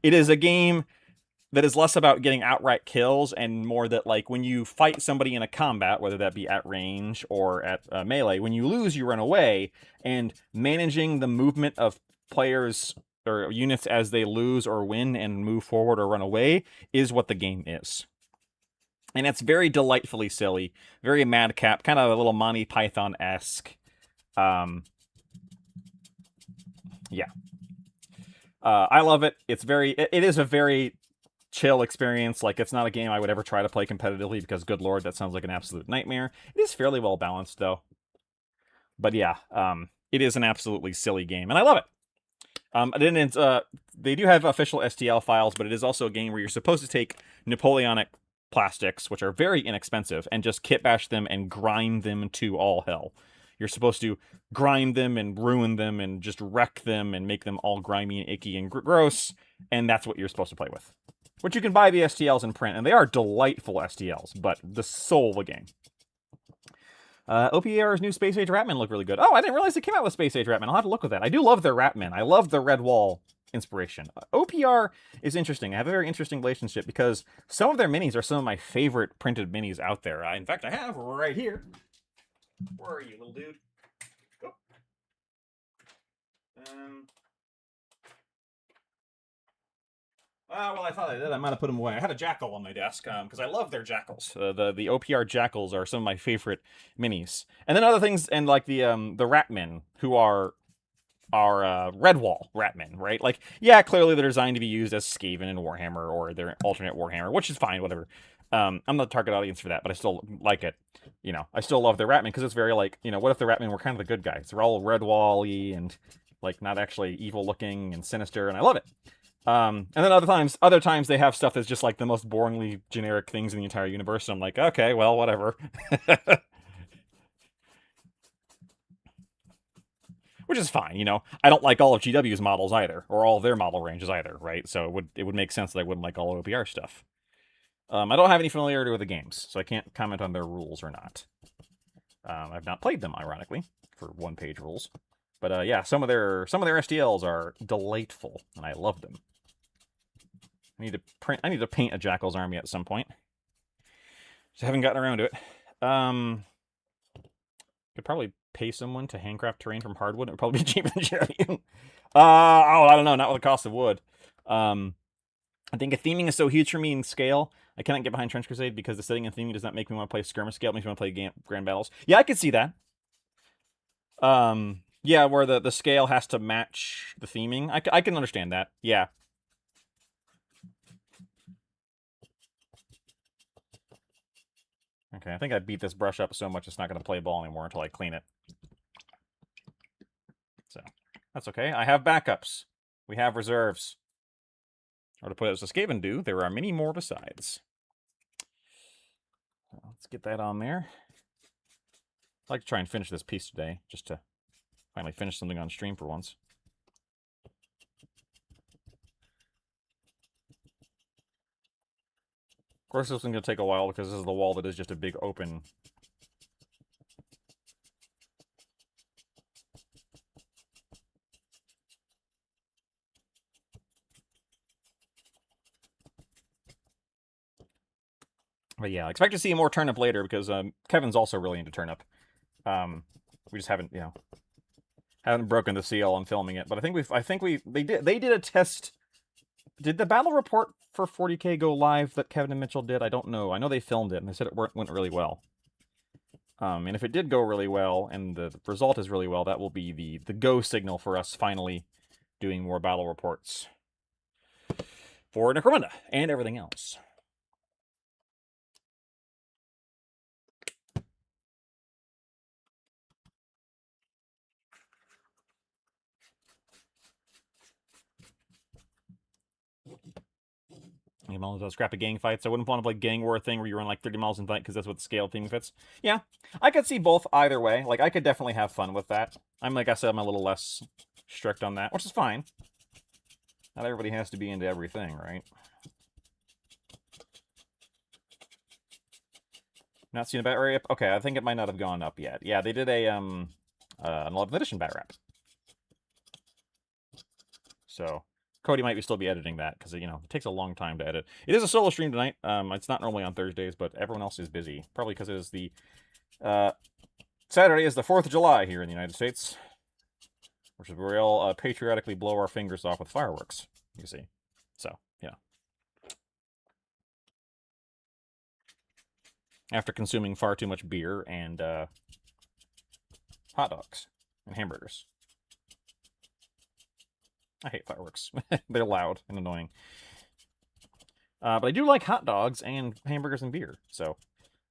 it is a game that is less about getting outright kills and more that, like, when you fight somebody in a combat, whether that be at range or at melee, when you lose, you run away, and managing the movement of players or units as they lose or win and move forward or run away is what the game is. And it's very delightfully silly, very madcap, kind of a little Monty Python-esque. Yeah. I love it. It is a very chill experience. Like, it's not a game I would ever try to play competitively because, good lord, that sounds like an absolute nightmare. It is fairly well balanced, though. But yeah, it is an absolutely silly game, and I love it. They do have official STL files, but it is also a game where you're supposed to take Napoleonic plastics, which are very inexpensive, and just kit bash them and grind them to all hell. You're supposed to grind them and ruin them and just wreck them and make them all grimy and icky and gross, and that's what you're supposed to play with. Which you can buy the STLs in print, and they are delightful STLs, but the soul of the game. OPR's new Space Age Ratmen look really good. Oh, I didn't realize they came out with Space Age Ratmen. I'll have to look with that. I do love their Ratmen. I love the Red Wall inspiration. OPR is interesting. I have a very interesting relationship because some of their minis are some of my favorite printed minis out there. In fact, I have right here. Where are you, little dude? Go. Well, I thought I did. I might have put them away. I had a jackal on my desk because I love their jackals. The OPR jackals are some of my favorite minis. And then other things, and like the Ratmen, who are Redwall Ratmen, right? Like, yeah, clearly they're designed to be used as Skaven in Warhammer or their alternate Warhammer, which is fine, whatever. I'm not the target audience for that, but I still like it. You know, I still love the Ratmen because it's very like, you know, what if the Ratmen were kind of the good guys? They're all Redwall-y and like not actually evil looking and sinister, and I love it. And then other times they have stuff that's just like the most boringly generic things in the entire universe. And I'm like, okay, well, whatever. which is fine, you know. I don't like all of GW's models either, or all of their model ranges either, right? So it would make sense that I wouldn't like all OPR stuff. I don't have any familiarity with the games, so I can't comment on their rules or not. I've not played them, ironically, for one-page rules. But yeah, some of their STLs are delightful, and I love them. I need to paint a Jackal's army at some point. Just haven't gotten around to it. Could probably pay someone to handcraft terrain from hardwood. It would probably be cheaper than GW. I don't know. Not with the cost of wood. I think a theming is so huge for me in scale. I cannot get behind Trench Crusade because the setting and theming does not make me want to play skirmish scale. It makes me want to play grand battles. Yeah, I could see that. Yeah, where the scale has to match the theming. I can understand that. Yeah. Okay, I think I beat this brush up so much it's not going to play ball anymore until I clean it. So, that's okay. I have backups. We have reserves. Or to put it as a Skaven do, there are many more besides. So let's get that on there. I'd like to try and finish this piece today, just to finally finish something on stream for once. Of course, this one's going to take a while because this is the wall that is just a big open. But yeah, I expect to see more turnip later because Kevin's also really into turnip. We just haven't, haven't broken the seal on filming it. But they did a test. Did the battle report for 40K go live that Kevin and Mitchell did? I don't know. I know they filmed it and they said it went really well. And if it did go really well and the result is really well, that will be the go signal for us finally doing more battle reports for Necromunda and everything else. Scrappy gang fights. I wouldn't want to play gang war thing where you run like 30 miles in fight because that's what the scale theme fits. Yeah, I could see both either way. Like, I could definitely have fun with that. Like I said, I'm a little less strict on that, which is fine. Not everybody has to be into everything, right? Not seen a bat rap? Okay, I think it might not have gone up yet. Yeah, they did an 11th edition bat rap. So Cody might still be editing that because, it takes a long time to edit. It is a solo stream tonight. It's not normally on Thursdays, but everyone else is busy. Probably because it is the Saturday is the 4th of July here in the United States, which is where we all patriotically blow our fingers off with fireworks, you see. So, yeah. After consuming far too much beer and hot dogs and hamburgers. I hate fireworks. They're loud and annoying. But I do like hot dogs and hamburgers and beer. So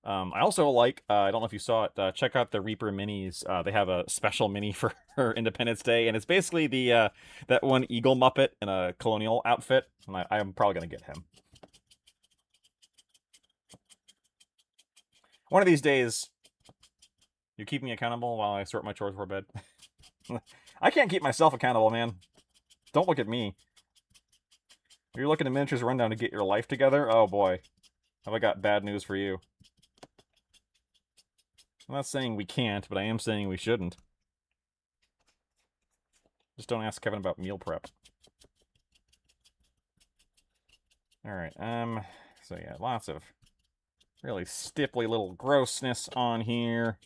I also like, I don't know if you saw it, check out the Reaper minis. They have a special mini for Independence Day, and it's basically the that one Eagle Muppet in a colonial outfit, and I'm probably going to get him. One of these days, you keep me accountable while I sort my chores for bed. I can't keep myself accountable, man. Don't look at me. If you're looking at Miniatures Rundown to get your life together, oh boy, have I got bad news for you. I'm not saying we can't, but I am saying we shouldn't. Just don't ask Kevin about meal prep. Alright, so yeah, lots of really stipply little grossness on here.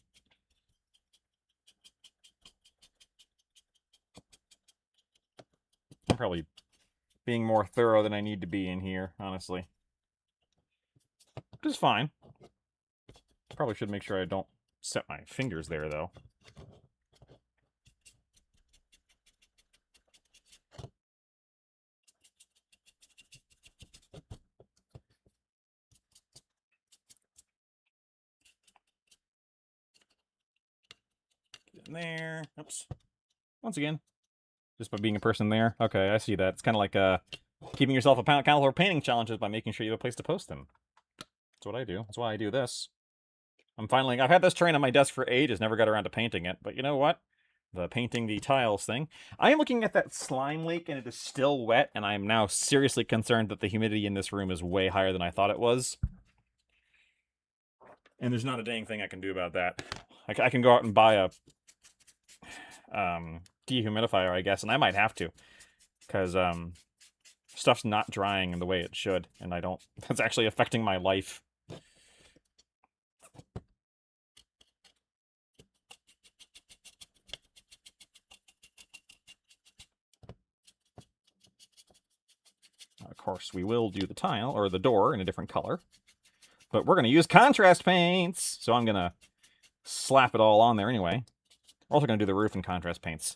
I'm probably being more thorough than I need to be in here, honestly. Which is fine. Probably should make sure I don't set my fingers there, though. Get in there. Oops. Once again. Just by being a person there. Okay, I see that. It's kind of like keeping yourself accountable for painting challenges by making sure you have a place to post them. That's what I do. That's why I do this. I've had this terrain on my desk for ages, never got around to painting it, but you know what? the painting the tiles thing. I am looking at that slime lake, and it is still wet, and I am now seriously concerned that the humidity in this room is way higher than I thought it was. And there's not a dang thing I can do about that. I can go out and buy a dehumidifier, I guess, and I might have to, because stuff's not drying in the way it should, and I don't. That's actually affecting my life. Of course, we will do the tile, or the door, in a different color. But we're going to use contrast paints! So I'm going to slap it all on there anyway. We're also going to do the roof in contrast paints.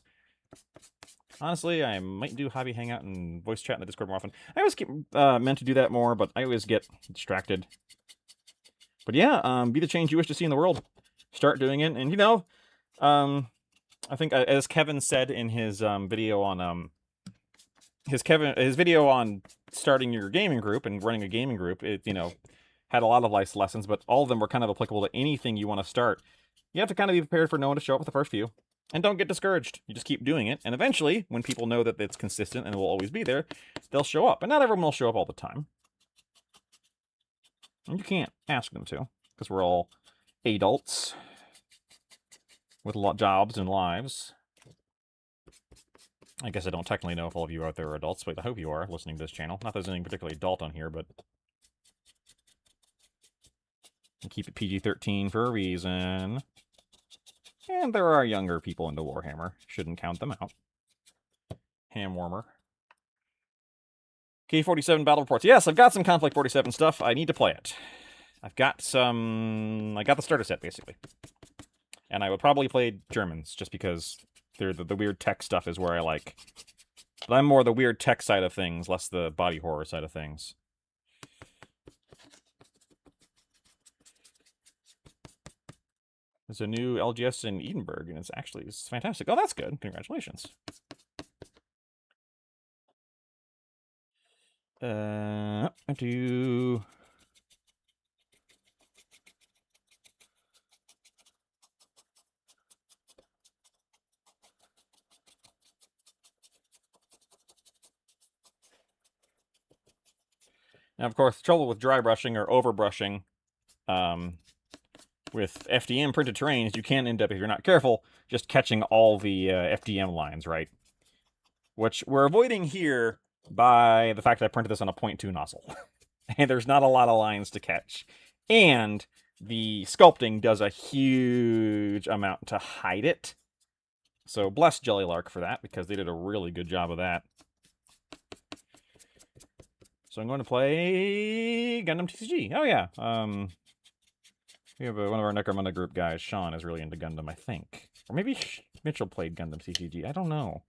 Honestly, I might do Hobby Hangout and voice chat in the Discord more often. I always get meant to do that more, but I always get distracted. But yeah, be the change you wish to see in the world. Start doing it, and you know, I think as Kevin said in his video on his video on starting your gaming group and running a gaming group, it, you know, had a lot of life lessons, but all of them were kind of applicable to anything you want to start. You have to kind of be prepared for no one to show up with the first few. And don't get discouraged. You just keep doing it. And eventually, when people know that it's consistent and will always be there, they'll show up. And not everyone will show up all the time. And you can't ask them to, because we're all adults with jobs and lives. I guess I don't technically know if all of you out there are adults, but I hope you are listening to this channel. Not that there's anything particularly adult on here, but I keep it PG-13 for a reason. And there are younger people into Warhammer. Shouldn't count them out. Ham warmer. K47 battle reports. Yes, I've got some Conflict 47 stuff. I need to play it. I've got some... I got the starter set, basically. And I would probably play Germans, just because they're the weird tech stuff is where I like. But I'm more the weird tech side of things, less the body horror side of things. There's a new LGS in Edinburgh, and it's fantastic. Oh, that's good. Congratulations. I do... Now, of course, the trouble with dry brushing or over brushing with FDM printed terrain is you can end up, if you're not careful, just catching all the FDM lines, right? Which we're avoiding here by the fact that I printed this on a 0.2 nozzle. And there's not a lot of lines to catch. And the sculpting does a huge amount to hide it. So bless Jellylark for that, because they did a really good job of that. So I'm going to play Gundam TCG. Oh, yeah. We have one of our Necromunda group guys, Sean, is really into Gundam, I think. Or maybe Mitchell played Gundam TCG. I don't know.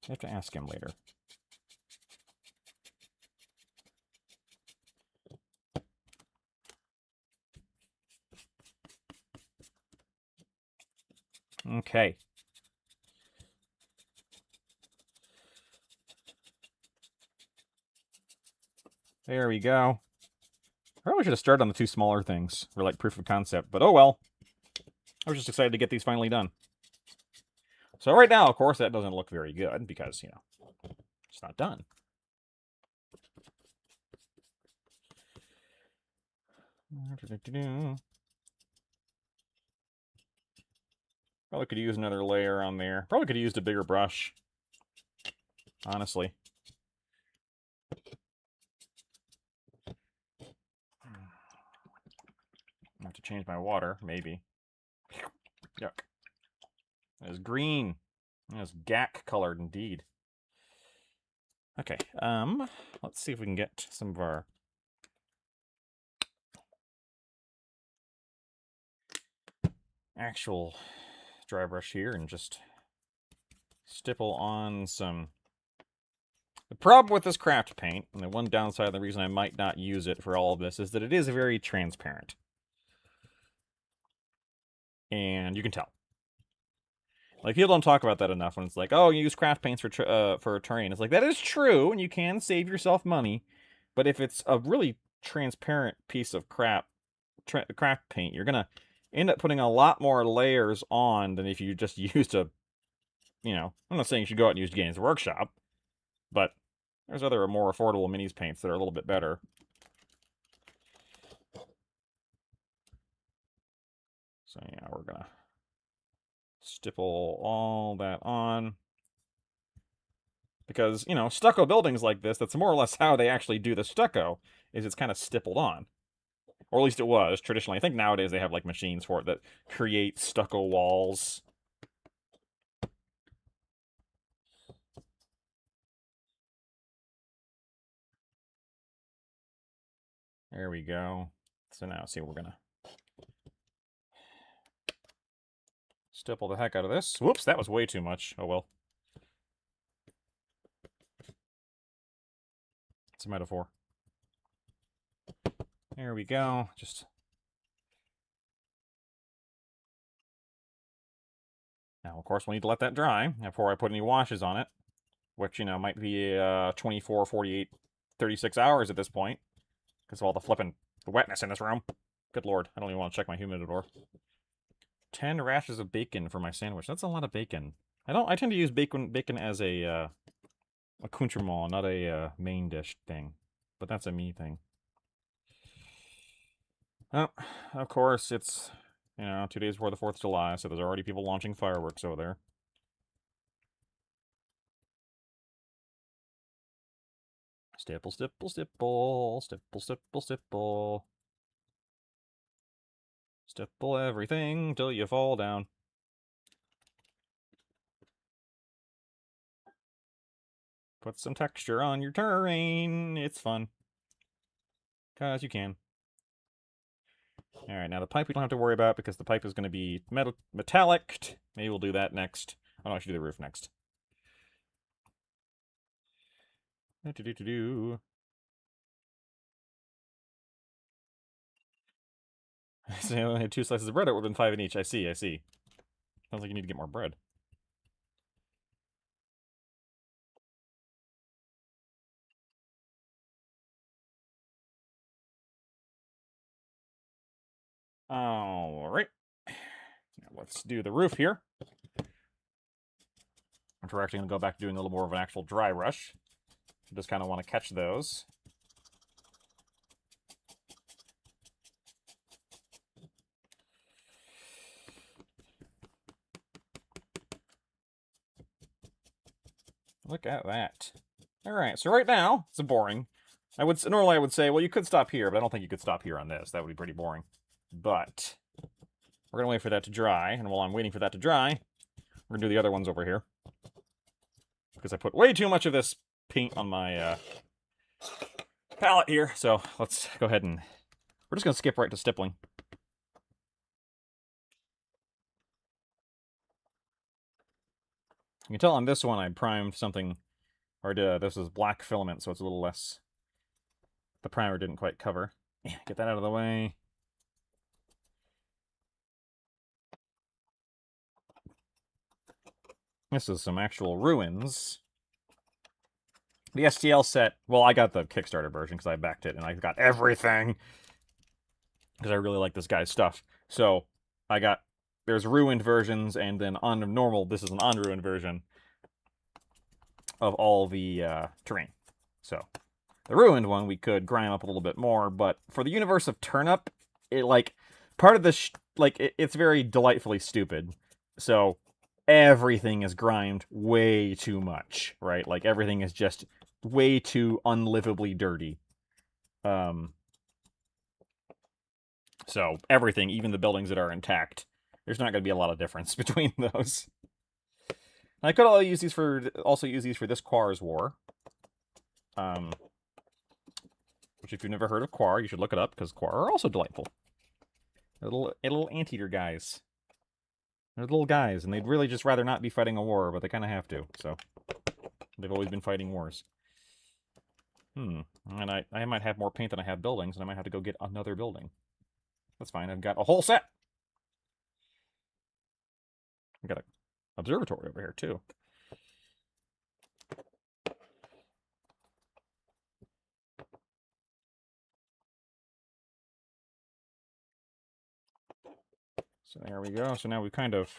I have to ask him later. Okay. There we go. Probably should have started on the two smaller things for like proof of concept, but oh well. I was just excited to get these finally done. So right now, of course, that doesn't look very good because, you know, it's not done. Probably could use another layer on there. Probably could have used a bigger brush. Honestly. I have to change my water, maybe. Yuck. It is green. It is gack colored indeed. Okay, let's see if we can get some of our actual dry brush here and just stipple on some. The problem with this craft paint, and the one downside, the reason I might not use it for all of this, is that it is very transparent. And you can tell. Like, people don't talk about that enough when it's like, oh, you use craft paints for terrain. It's like, that is true, and you can save yourself money. But if it's a really transparent piece of craft paint, you're going to end up putting a lot more layers on than if you just used a you know, I'm not saying you should go out and use Games Workshop, but there's other more affordable minis paints that are a little bit better. So yeah, we're gonna stipple all that on. Because, you know, stucco buildings like this, that's more or less how they actually do the stucco, is it's kind of stippled on. Or at least it was, traditionally. I think nowadays they have, like, machines for it that create stucco walls. There we go. So now, see, we're gonna stipple the heck out of this. Whoops, that was way too much. Oh well. It's a metaphor. There we go. Just... Now, of course, we'll need to let that dry before I put any washes on it. Which, you know, might be 24, 48, 36 hours at this point. Because of all the flipping wetness in this room. Good lord, I don't even want to check my humidor. 10 rashers of bacon for my sandwich. That's a lot of bacon. I tend to use bacon as a accoutrement, not a main dish thing. But that's a me thing. Oh, of course, it's, you know, 2 days before the 4th of July, so there's already people launching fireworks over there. Stipple, stipple, stipple, stipple, stipple, stipple. Stipple everything till you fall down. Put some texture on your terrain. It's fun. 'Cause you can. Alright, now the pipe we don't have to worry about because the pipe is going to be metallic. Maybe we'll do that next. Oh, no, I should do the roof next. Do-do-do-do-do. So I only had 2 slices of bread. It would have been 5 in each. I see, I see. Sounds like you need to get more bread. Alright. Now let's do the roof here. Which we're actually going to go back to doing a little more of an actual dry brush. Just kind of want to catch those. Look at that. Alright, so right now, it's boring. Normally I would say, well, you could stop here, but I don't think you could stop here on this. That would be pretty boring. But we're going to wait for that to dry, and while I'm waiting for that to dry, we're going to do the other ones over here. Because I put way too much of this paint on my palette here, so let's go ahead and... We're just going to skip right to stippling. You can tell on this one I primed something, or this is black filament, so it's a little less... The primer didn't quite cover. Get that out of the way. This is some actual ruins. The STL set, well, I got the Kickstarter version because I backed it, and I got everything. Because I really like this guy's stuff. So, there's ruined versions, and then on normal, this is an unruined version of all the terrain. So, the ruined one, we could grind up a little bit more, but for the universe of Turnip, it, like, part of the, it's very delightfully stupid. So, everything is grimed way too much, right? Like, everything is just way too unlivably dirty. So, everything, even the buildings that are intact, there's not going to be a lot of difference between those. I could also use these for this Quar's War. Which, if you've never heard of Quar, you should look it up, because Quar are also delightful. They're little anteater guys. They're little guys, and they'd really just rather not be fighting a war, but they kind of have to, so... They've always been fighting wars. And I might have more paint than I have buildings, and I might have to go get another building. That's fine, I've got a whole set! I've got an observatory over here, too. So there we go. So now we've kind of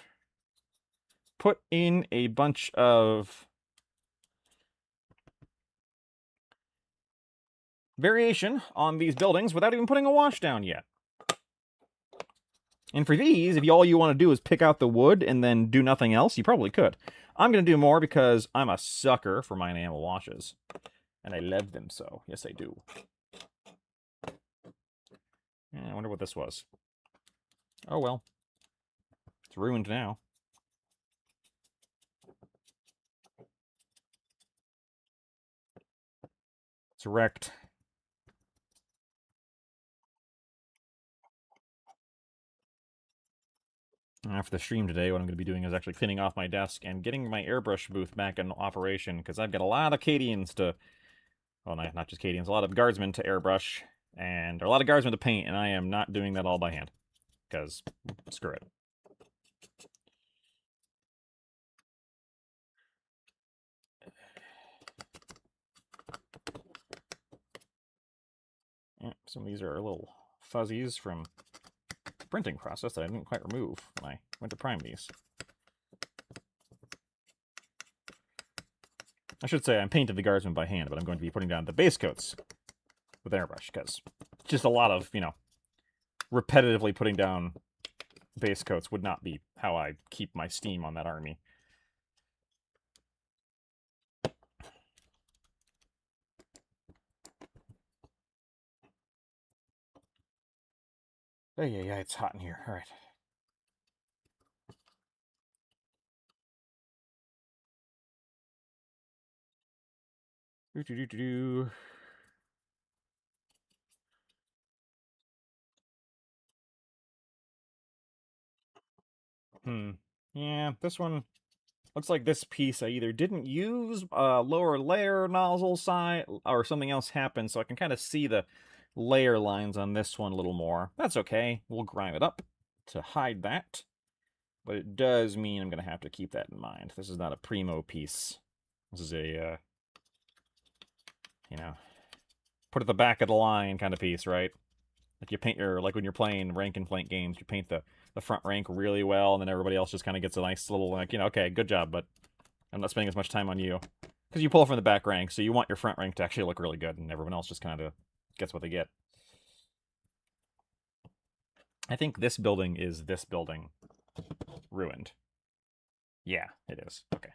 put in a bunch of variation on these buildings without even putting a wash down yet. And for these, if all you want to do is pick out the wood and then do nothing else, you probably could. I'm going to do more because I'm a sucker for my enamel washes. And I love them so. Yes, I do. Yeah, I wonder what this was. Oh, well. It's ruined now. It's wrecked. After the stream today, what I'm going to be doing is actually cleaning off my desk and getting my airbrush booth back in operation, because I've got a lot of Cadians to... Well, not just Cadians, a lot of guardsmen to airbrush, and a lot of guardsmen to paint, and I am not doing that all by hand. Because, screw it. Yeah, some of these are little fuzzies from the printing process that I didn't quite remove when I went to prime these. I should say I'm painted the guardsmen by hand, but I'm going to be putting down the base coats with airbrush, because it's just a lot of, you know, repetitively putting down base coats would not be how I keep my steam on that army. Oh, yeah, it's hot in here. All right. Do. Yeah, this one looks like this piece I either didn't use a lower layer nozzle side or something else happened, so I can kind of see the layer lines on this one a little more. That's okay. We'll grime it up to hide that. But it does mean I'm going to have to keep that in mind. This is not a primo piece. This is a, you know, put at the back of the line kind of piece, right? Like you paint your, like when you're playing rank and flank games, you paint the front rank really well, and then everybody else just kind of gets a nice little, like, you know, okay, good job, but I'm not spending as much time on you. Because you pull from the back rank, so you want your front rank to actually look really good, and everyone else just kind of gets what they get. I think this building is this building ruined. Yeah, it is. Okay.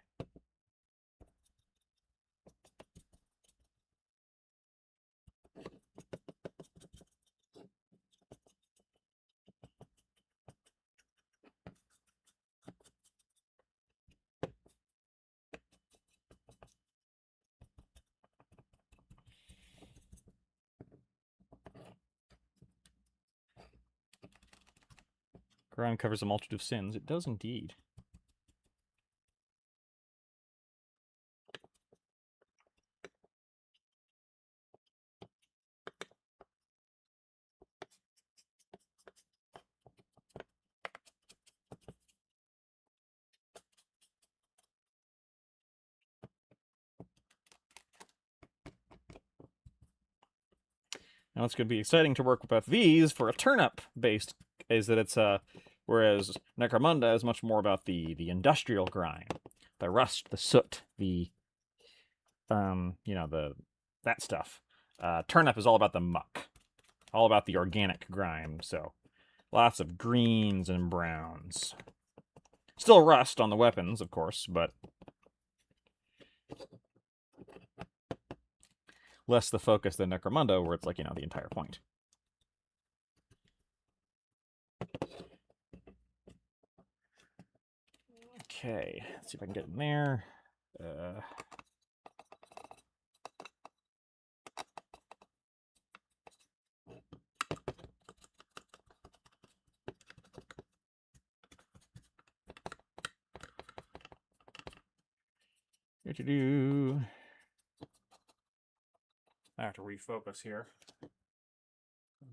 Crime covers a multitude of sins. It does indeed. Now it's going to be exciting to work with these for a turnip-based, is that it's, whereas Necromunda is much more about the industrial grime, the rust, the soot, the, you know, that stuff. Turnip is all about the muck, all about the organic grime, so lots of greens and browns. Still rust on the weapons, of course, but less the focus than Necromunda, where it's like, you know, the entire point. Okay, let's see if I can get in there. I have to refocus here.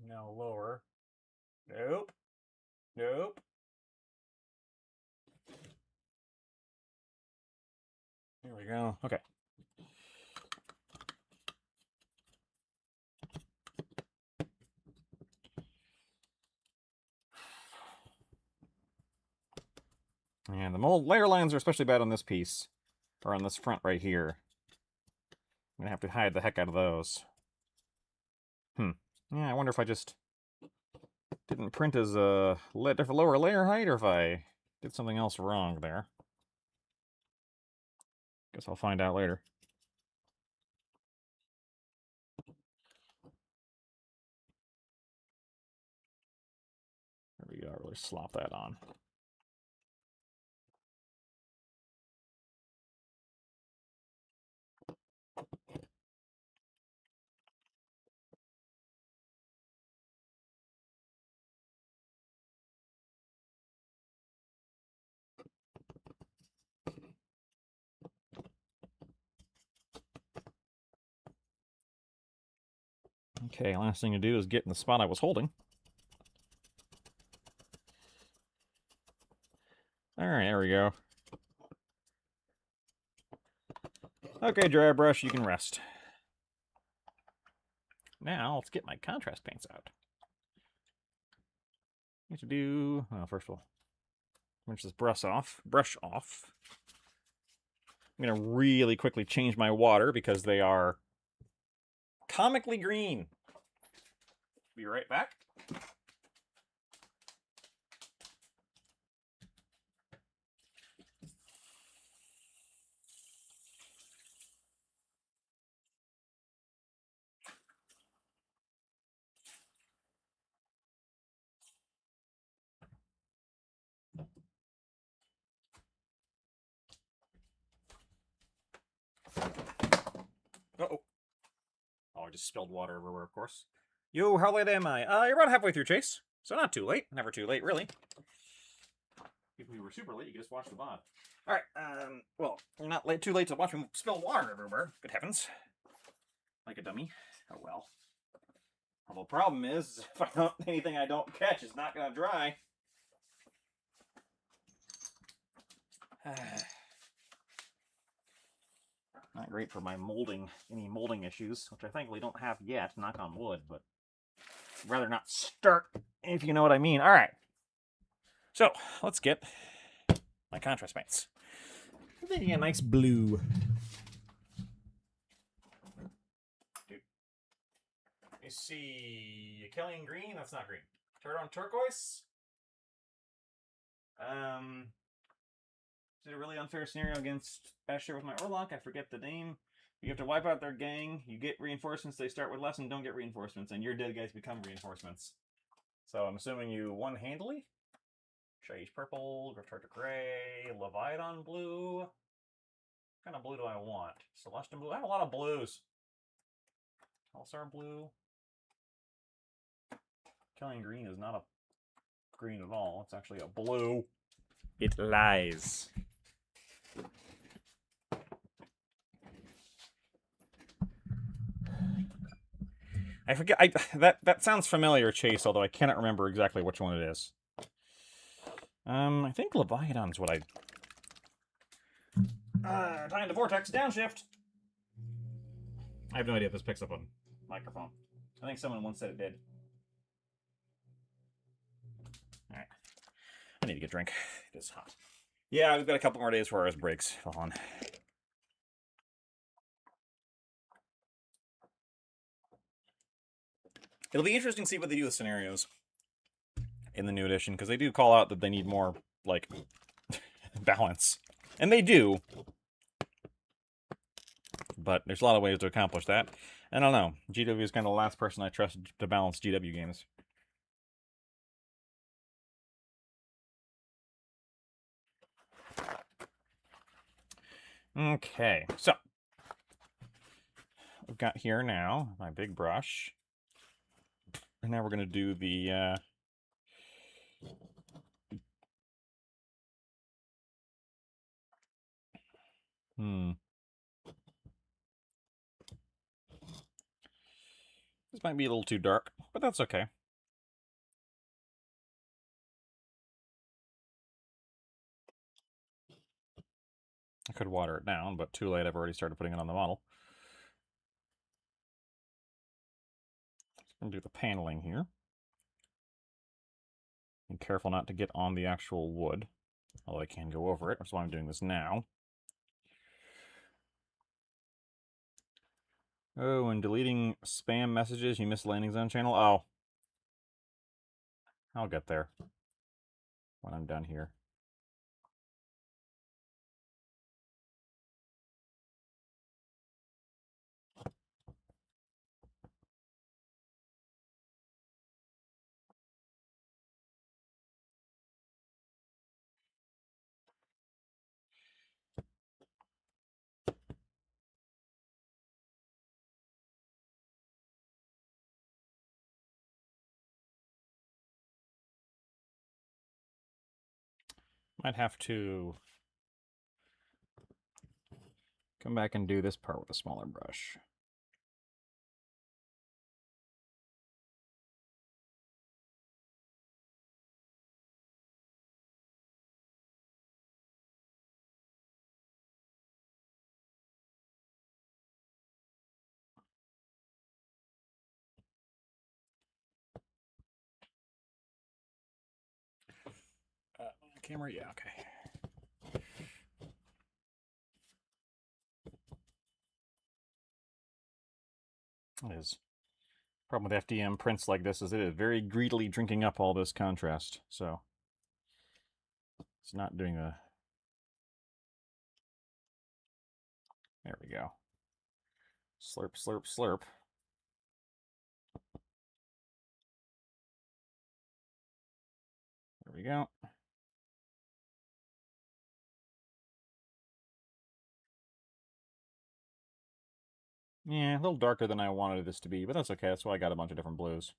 Now lower. Nope. Nope. There we go. Okay. And the mold layer lines are especially bad on this piece, or on this front right here. I'm gonna have to hide the heck out of those. Yeah, I wonder if I just didn't print as a lower layer height, or if I did something else wrong there. Guess I'll find out later. There we go, really slop that on. Okay, last thing to do is get in the spot I was holding. Alright, there we go. Okay, dry brush, you can rest. Now, let's get my contrast paints out. Need to do... Well, first of all, finish this brush off. I'm going to really quickly change my water because they are comically green. Be right back. Uh-oh. Oh, I just spilled water everywhere, of course. Yo, how late am I? You're about halfway through, Chase. So not too late. Never too late, really. If we were super late, you could just watch the VOD. Alright, well, you're not too late to watch me spill water everywhere. Good heavens. Like a dummy. Oh well. Well, the problem is, if anything I don't catch is not going to dry. Not great for my any molding issues, which I thankfully don't have yet, knock on wood, but I'd rather not start, if you know what I mean. All right. So, let's get my contrast paints. I'm thinking a nice blue. Dude. You see Kellyan green? That's not green. Turn turquoise? Did a really unfair scenario against Asher with my Orlock. I forget the name. You have to wipe out their gang. You get reinforcements. They start with less and don't get reinforcements. And your dead guys become reinforcements. So I'm assuming you won handily? Shades purple, Griftarter gray, Leviathan blue. What kind of blue do I want? Celestial blue? I have a lot of blues. Pulsar blue. Kellyan green is not a green at all. It's actually a blue. It lies. I forget. That sounds familiar, Chase. Although I cannot remember exactly which one it is. I think Leviathan's what time to vortex downshift. I have no idea if this picks up on microphone. I think someone once said it did. All right. I need to get a drink. It is hot. Yeah, we've got a couple more days before ours breaks. Hold on. It'll be interesting to see what they do with scenarios in the new edition, because they do call out that they need more, like, balance. And they do. But there's a lot of ways to accomplish that. I don't know. GW is kind of the last person I trust to balance GW games. Okay, so we've got here now my big brush. And now we're going to do the This might be a little too dark, but that's okay. I could water it down, but too late. I've already started putting it on the model. I'm going to do the paneling here. Be careful not to get on the actual wood. Although I can go over it, that's why I'm doing this now. Oh, and deleting spam messages, you missed landing zone channel? Oh. I'll get there when I'm done here. Might have to come back and do this part with a smaller brush. Camera, yeah, okay. It is. Problem with FDM prints like this is it is very greedily drinking up all this contrast, so it's not doing a... There we go. Slurp, slurp, slurp. There we go. Yeah, a little darker than I wanted this to be, but that's okay. That's why I got a bunch of different blues.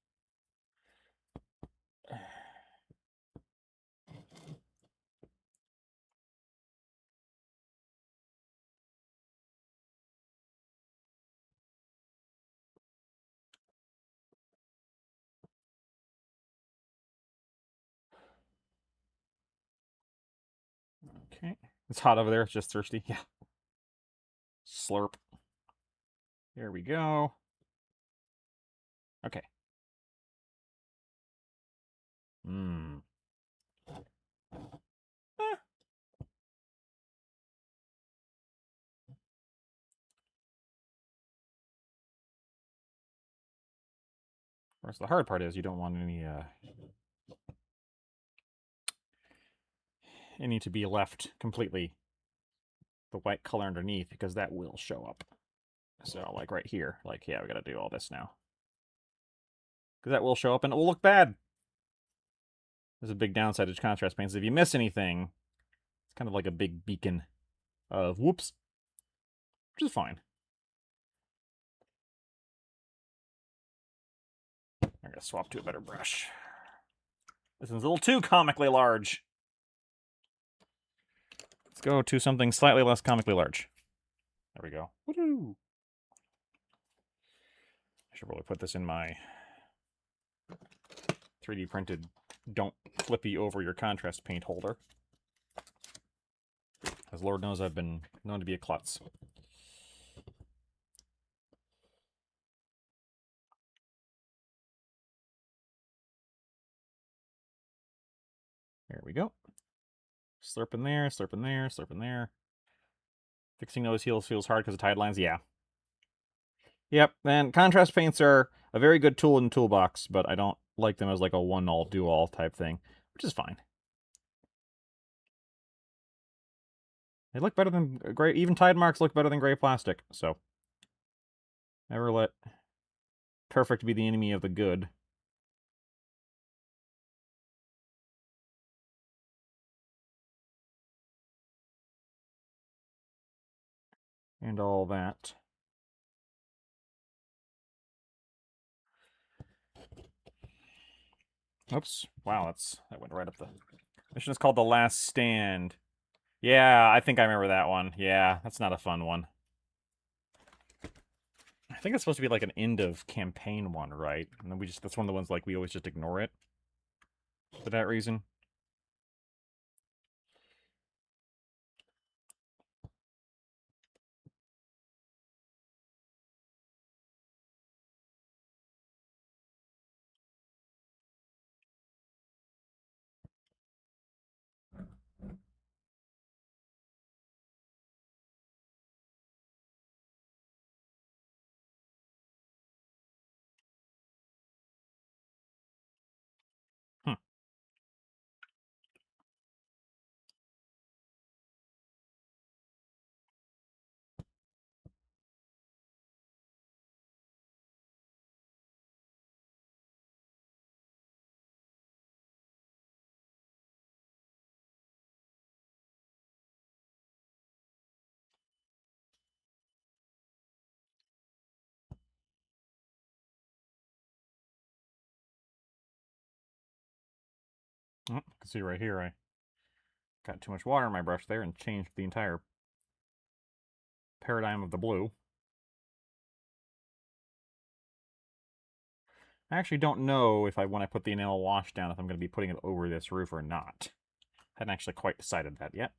Okay. It's hot over there. It's just thirsty. Yeah. Slurp. There we go. Okay. Mmm. Eh. Of course, the hard part is you don't want any to be left completely the white color underneath, because that will show up. So, like right here, like, yeah, we gotta do all this now. Because that will show up and it will look bad. There's a big downside to contrast paints. If you miss anything, it's kind of like a big beacon of whoops, which is fine. I'm gonna swap to a better brush. This one's a little too comically large. Let's go to something slightly less comically large. There we go. Woo-hoo! I should probably put this in my 3D printed don't flippy over your contrast paint holder. As Lord knows, I've been known to be a klutz. There we go. Slurp in there, slurp in there, slurp in there. Fixing nose heels feels hard because of tide lines. Yeah. Yep, and contrast paints are a very good tool in the toolbox, but I don't like them as like a one-all, do-all type thing, which is fine. They look better than gray. Even tide marks look better than gray plastic, so never let perfect be the enemy of the good. And all that. Oops. Wow, that went right up the... Mission is called The Last Stand. Yeah, I think I remember that one. Yeah, that's not a fun one. I think it's supposed to be like an end of campaign one, right? And then that's one of the ones like we always just ignore it for that reason. Oh, you can see right here I got too much water in my brush there and changed the entire paradigm of the blue. I actually don't know if when I put the enamel wash down, if I'm going to be putting it over this roof or not. Hadn't actually quite decided that yet.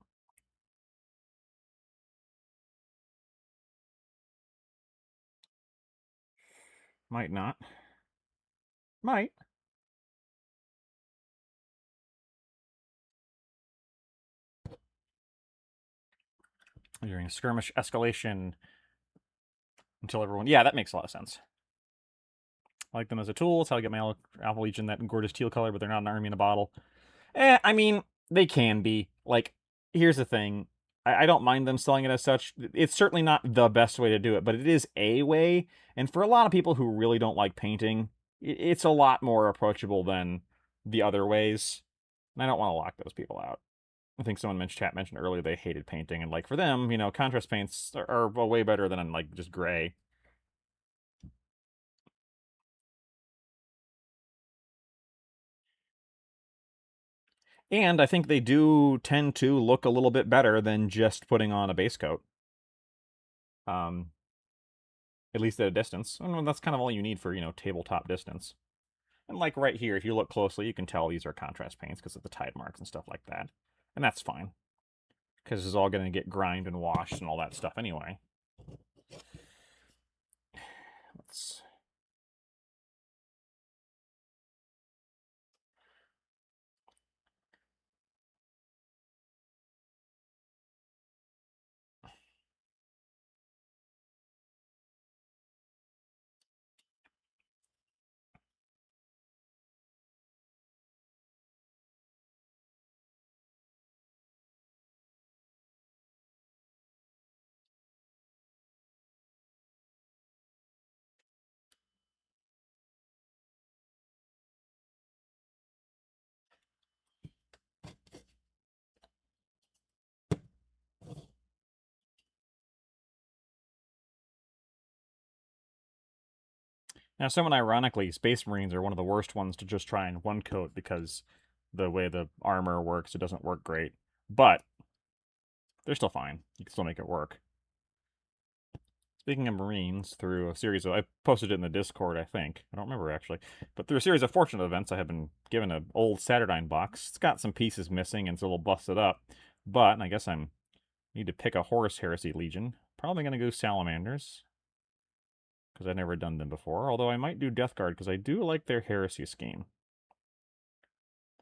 Might not. Might. During a skirmish escalation until everyone... Yeah, that makes a lot of sense. I like them as a tool. It's how I get my Alpha Legion that gorgeous teal color, but they're not an army in a bottle. I mean, they can be. Like, here's the thing. I don't mind them selling it as such. It's certainly not the best way to do it, but it is a way. And for a lot of people who really don't like painting, it's a lot more approachable than the other ways. And I don't want to lock those people out. I think someone mentioned earlier they hated painting, and like for them, contrast paints are way better than like just gray. And I think they do tend to look a little bit better than just putting on a base coat. At least at a distance. And that's kind of all you need for, tabletop distance. And like right here, if you look closely, you can tell these are contrast paints because of the tide marks and stuff like that. And that's fine. Because this is all going to get grimed and washed and all that stuff anyway. Let's... Now, somewhat ironically, Space Marines are one of the worst ones to just try and one coat because the way the armor works, it doesn't work great. But they're still fine. You can still make it work. Speaking of Marines, through a series of... I posted it in the Discord, I think. I don't remember, actually. But through a series of fortunate events, I have been given an old Saturnine box. It's got some pieces missing and it's a little busted up. But I guess I need to pick a Horus Heresy Legion. Probably going to go Salamanders, because I've never done them before. Although I might do Death Guard, because I do like their Heresy scheme.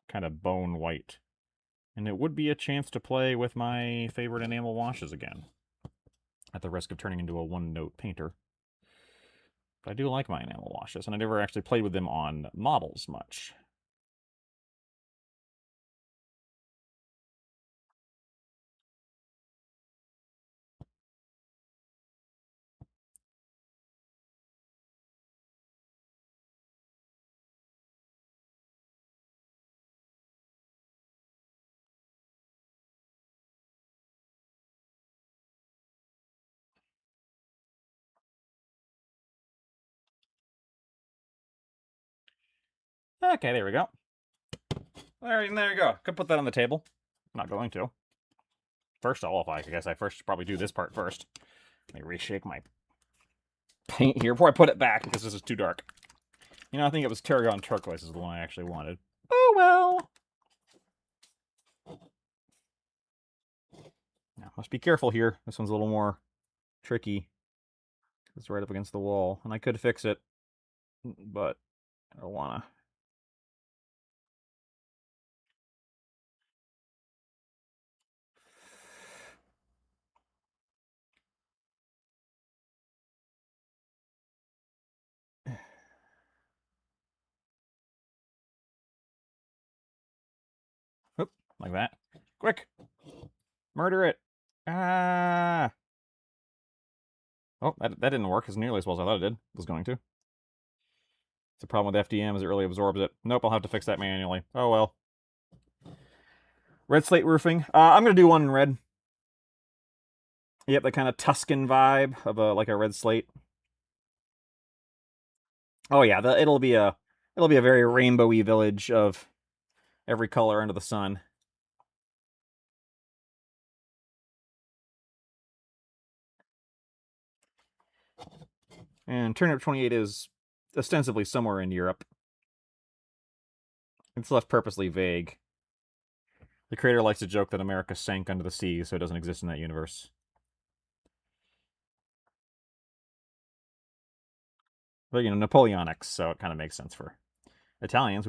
Kind of bone white. And it would be a chance to play with my favorite enamel washes again, at the risk of turning into a one-note painter. But I do like my enamel washes, and I never actually played with them on models much. Okay, there we go. There you go. Could put that on the table. Not going to. First of all, I guess I first should probably do this part first. Let me reshake my paint here before I put it back, because this is too dark. I think it was Tarragon Turquoise is the one I actually wanted. Oh, well. Now, must be careful here. This one's a little more tricky. It's right up against the wall, and I could fix it, but I don't want to. Oop, like that. Quick! Murder it! Ah! Oh, that didn't work as nearly as well as I thought it was going to. It's a problem with FDM as it really absorbs it. Nope, I'll have to fix that manually. Oh well. Red slate roofing. I'm going to do one in red. Yep, that kind of Tuscan vibe of like a red slate. Oh yeah, it'll be a very rainbowy village of every color under the sun. And Turnip 28 is ostensibly somewhere in Europe. It's left purposely vague. The creator likes to joke that America sank under the sea, so it doesn't exist in that universe. But, you know, Napoleonics, so it kind of makes sense for Italian,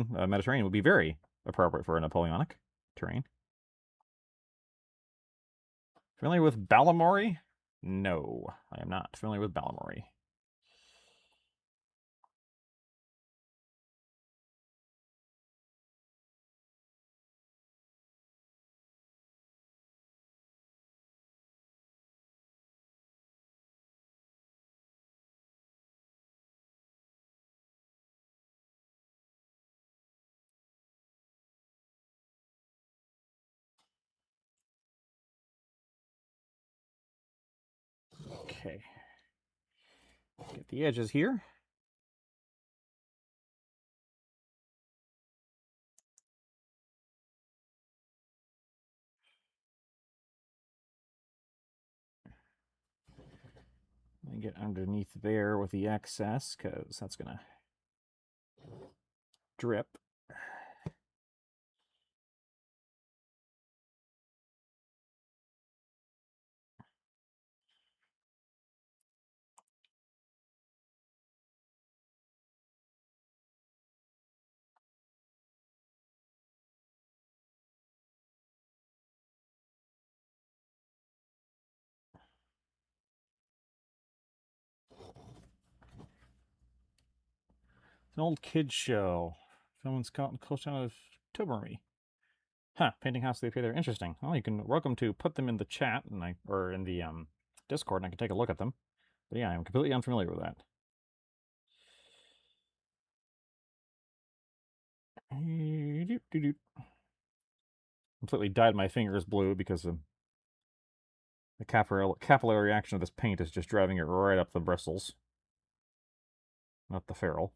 Mediterranean would be very appropriate for a Napoleonic terrain. Familiar with Balamory? No, I am not familiar with Balamory. Okay. Get the edges here. And get underneath there with the excess, because that's going to drip. It's an old kid's show. Someone's caught close down of Tobermy. Huh, painting house they appear there. Interesting. Well, you can welcome to put them in the chat or in the Discord, and I can take a look at them. But yeah, I'm completely unfamiliar with that. Completely dyed my fingers blue because the capillary reaction of this paint is just driving it right up the bristles, not the ferrule.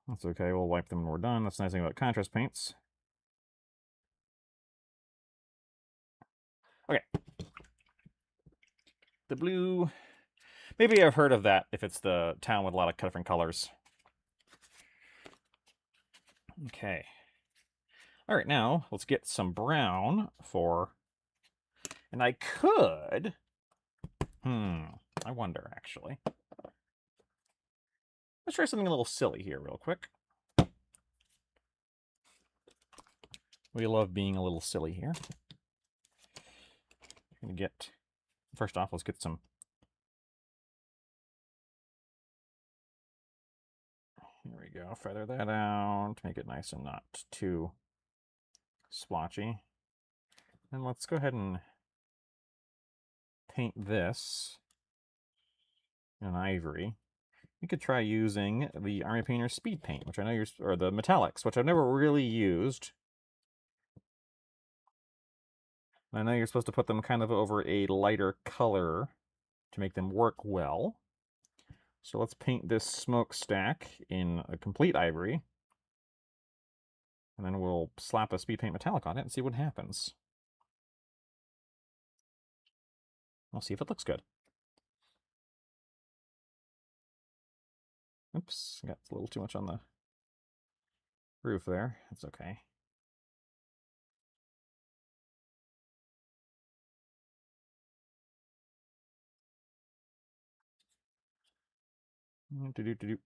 That's okay, we'll wipe them when we're done. That's the nice thing about contrast paints. Okay. The blue, maybe I've heard of that if it's the town with a lot of different colors. Okay. All right, now let's get some brown for, and I could, I wonder actually. Let's try something a little silly here real quick. We love being a little silly here. I'm gonna get, first off, let's get some, here we go, feather that out, make it nice and not too splotchy. And let's go ahead and paint this in ivory. You could try using the Army Painter Speed Paint, which I know or the metallics, which I've never really used. I know you're supposed to put them kind of over a lighter color to make them work well. So let's paint this smokestack in a complete ivory. And then we'll slap a speed paint metallic on it and see what happens. We'll see if it looks good. Oops, got a little too much on the roof there. That's okay. Do-do-do-do.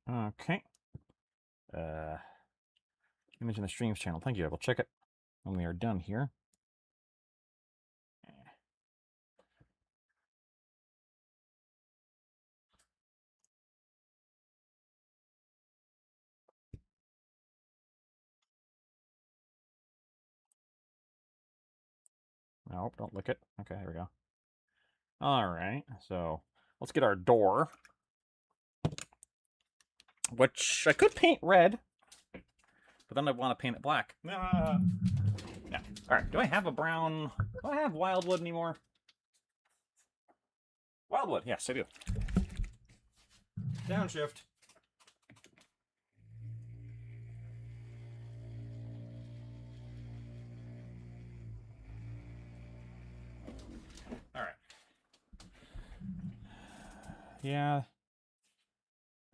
Okay. Image in the streams channel. Thank you. I will check it when we are done here. Nope, don't lick it. Okay, here we go. All right, so let's get our door, which I could paint red, but then I want to paint it black. Ah. Yeah. All right. Do I have a brown? Do I have wildwood anymore? Wildwood. Yes, I do. Downshift. All right. Yeah.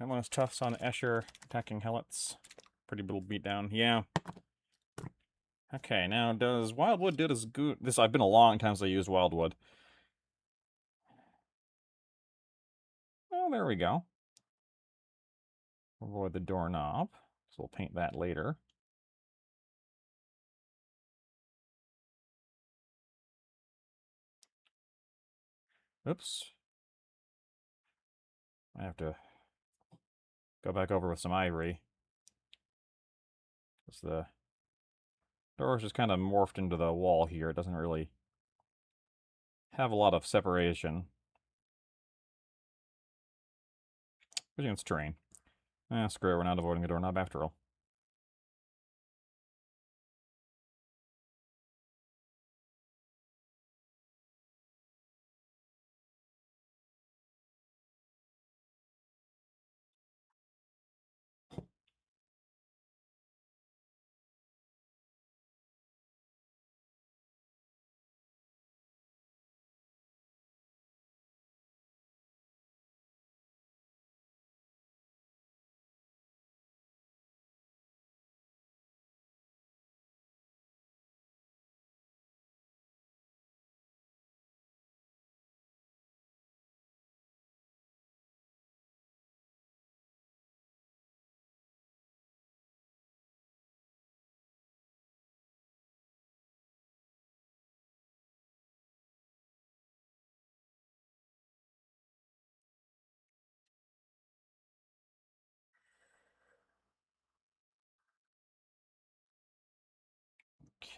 That one is tough on Escher attacking Helots. Pretty little beatdown. Yeah. Okay, now does Wildwood did as good? This I've been a long time since I used Wildwood. Oh, there we go. Avoid the doorknob. So we'll paint that later. Oops. I have to go back over with some ivory. Because the door's just kind of morphed into the wall here. It doesn't really have a lot of separation. But it's terrain. Screw it, we're not avoiding a doorknob after all.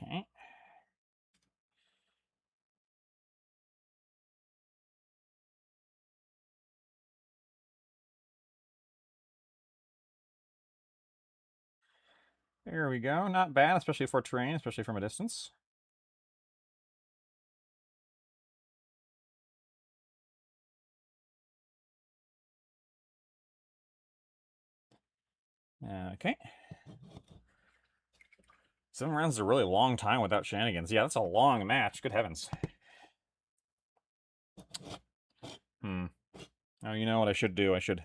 Okay. There we go. Not bad, especially for terrain, especially from a distance. Okay. 7 rounds is a really long time without shenanigans. Yeah, that's a long match. Good heavens. Oh, you know what I should do? I should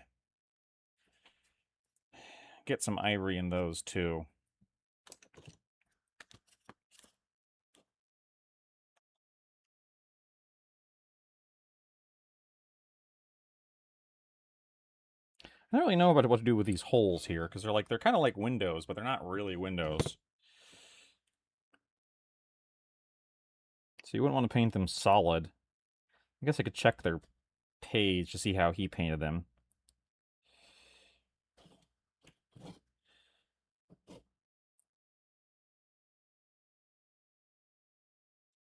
get some ivory in those, too. I don't really know about what to do with these holes here, because they're kind of like windows, but they're not really windows. So you wouldn't want to paint them solid. I guess I could check their page to see how he painted them.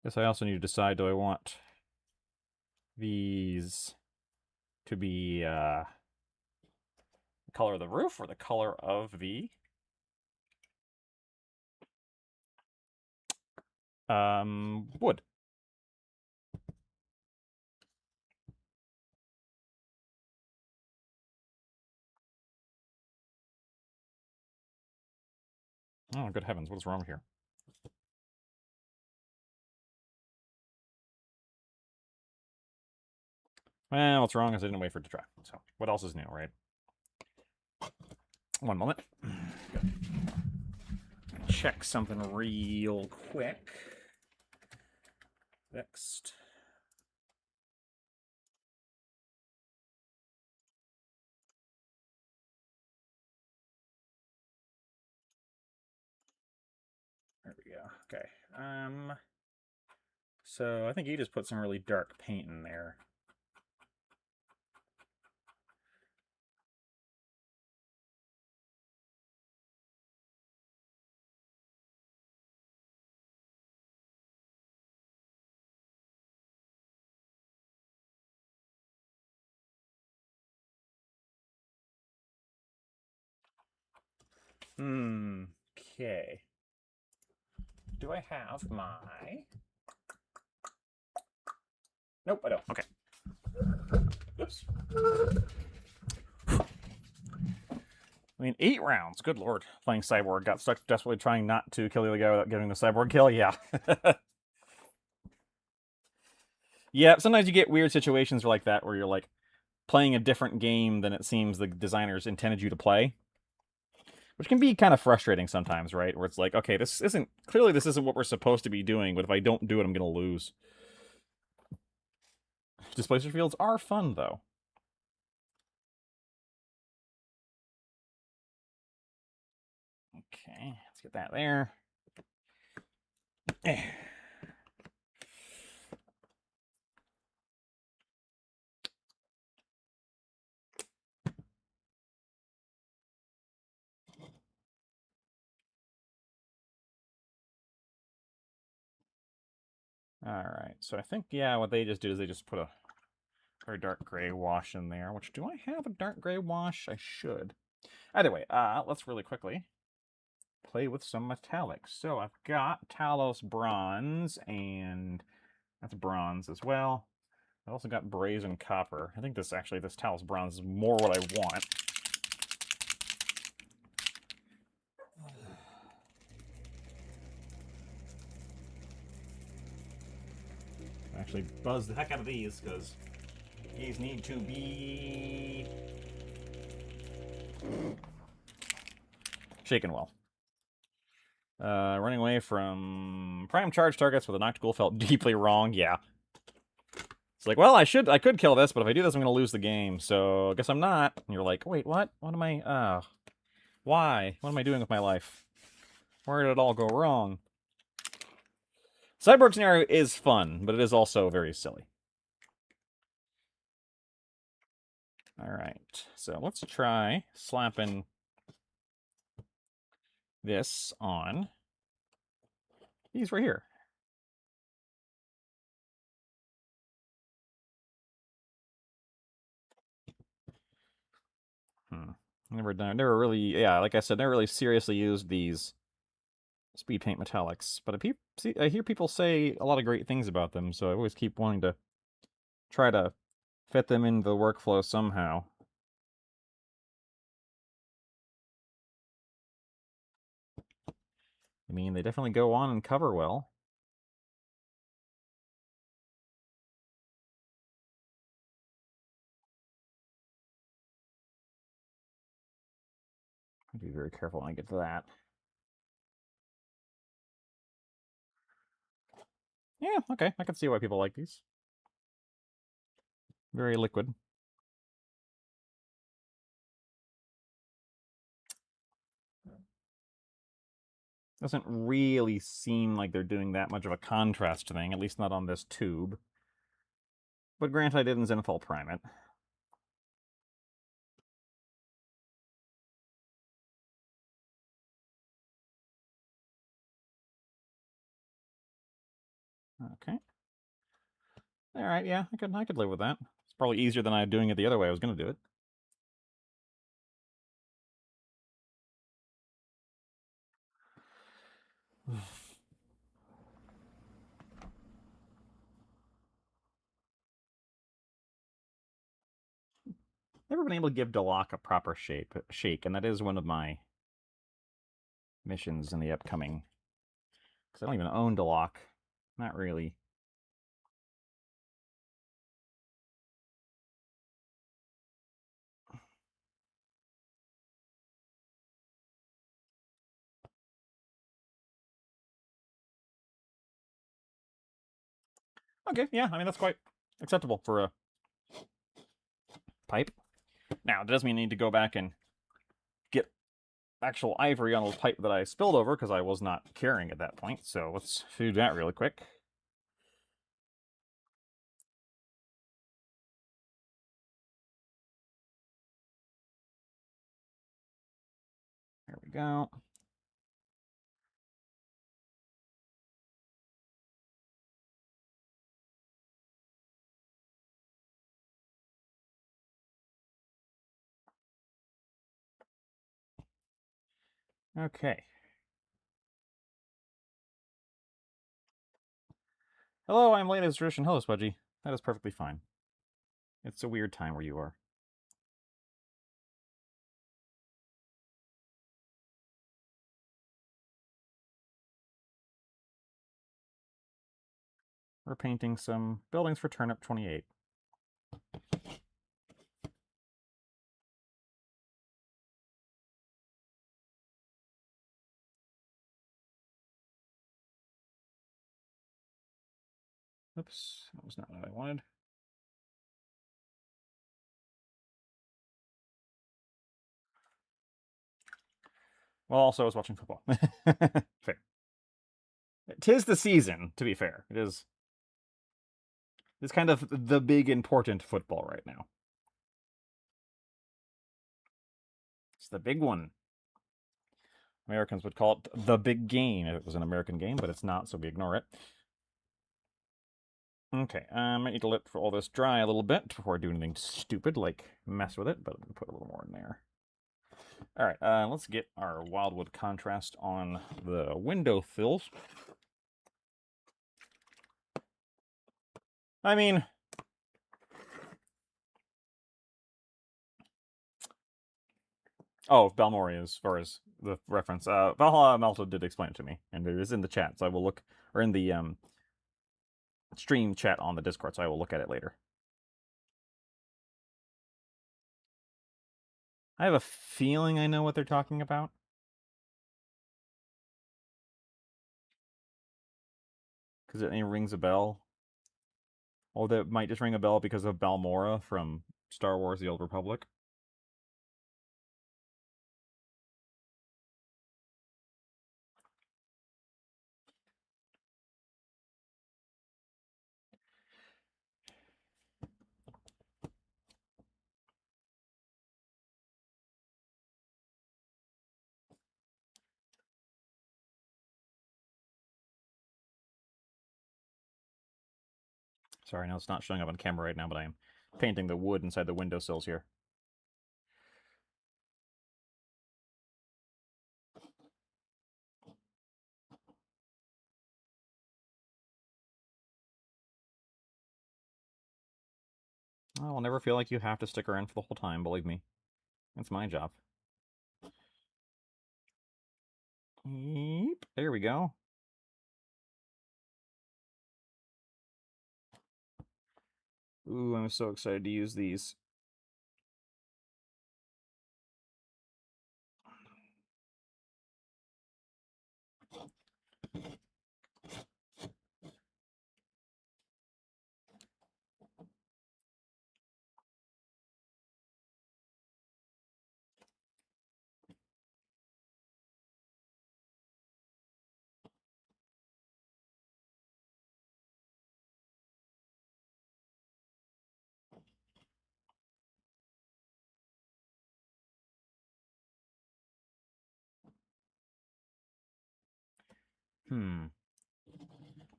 Guess I also need to decide, do I want these to be the color of the roof or the color of the wood? Oh, good heavens, what is wrong here? Well, what's wrong is I didn't wait for it to dry. So, what else is new, right? One moment. Check something real quick. Next. There we go. Okay. So I think you just put some really dark paint in there. Okay. Do I have my... Nope, I don't. Okay. Oops. I mean, 8 rounds. Good lord. Playing Cyborg. Got stuck desperately trying not to kill the other guy without getting the Cyborg kill. Yeah. Yeah, sometimes you get weird situations like that where you're like playing a different game than it seems the designers intended you to play. Which can be kind of frustrating sometimes, right? Where it's like, okay, this isn't what we're supposed to be doing, but if I don't do it, I'm going to lose. Displacer fields are fun, though. Okay, let's get that there. Alright, so I think, yeah, what they just did is they just put a very dark gray wash in there, which, do I have a dark gray wash? I should. Either way, let's really quickly play with some metallics. So I've got Talos Bronze, and that's bronze as well. I've also got Brazen Copper. I think this Talos Bronze is more what I want. Actually buzz the heck out of these, because these need to be shaken well. Running away from prime charge targets with a Noctigul felt deeply wrong. Yeah. It's like, well, I could kill this, but if I do this, I'm going to lose the game. So I guess I'm not. And you're like, wait, what? What am I? Why? What am I doing with my life? Where did it all go wrong? Cyborg scenario is fun, but it is also very silly. All right, so let's try slapping this on these right here. Never really, yeah, like I said, never really seriously used these speed paint metallics, but I hear people say a lot of great things about them, so I always keep wanting to try to fit them into the workflow somehow. I mean, they definitely go on and cover well. Be very careful when I get to that. Yeah, okay, I can see why people like these. Very liquid. Doesn't really seem like they're doing that much of a contrast thing, at least not on this tube. But granted, I didn't Zenithal prime it. Okay. Alright, yeah, I could live with that. It's probably easier than I doing it the other way I was going to do it. Never been able to give Delok a proper shake, and that is one of my missions in the upcoming. Because I don't even own Delok. Not really. Okay, yeah, I mean, that's quite acceptable for a pipe. Now, it does mean I need to go back and get actual ivory on the pipe that I spilled over, because I was not carrying at that point. So let's do that really quick. There we go. Okay. Hello, I'm late as tradition. Hello, Spudgy. That is perfectly fine. It's a weird time where you are. We're painting some buildings for Turnip 28. Oops, that was not what I wanted. Well, also I was watching football. Fair. 'Tis the season, to be fair. It is. It's kind of the big important football right now. It's the big one. Americans would call it the big game if it was an American game, but it's not, so we ignore it. Okay, I might need to let all this dry a little bit before I do anything stupid like mess with it, but I'm going to put a little more in there. Alright, let's get our wildwood contrast on the window fills. I mean, oh, Balmoria as far as the reference. Valhalla Malta did explain it to me, and it is in the chat, so I will look, or in the stream chat on the Discord, so I will look at it later. I have a feeling I know what they're talking about. Because it rings a bell. Or that might just ring a bell because of Balmora from Star Wars The Old Republic. Sorry, no, it's not showing up on camera right now, but I am painting the wood inside the windowsills here. I'll never feel like you have to stick around for the whole time, believe me. It's my job. Yep, there we go. Ooh, I'm so excited to use these.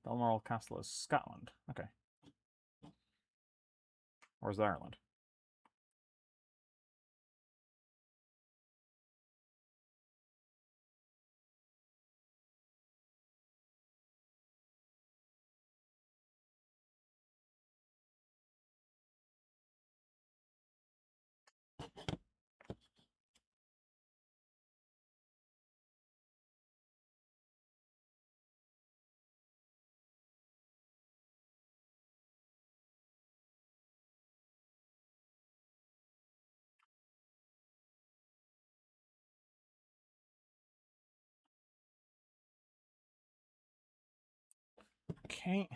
Balmoral Castle is Scotland. Okay. Or is it Ireland? Okay.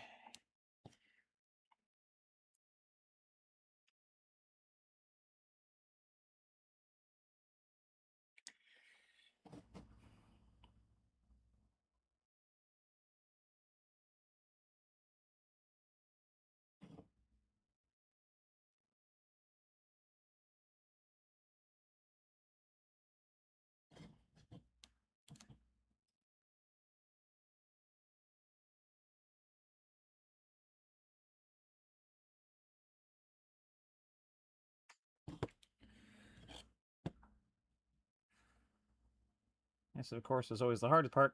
Yes, of course, is always the hardest part.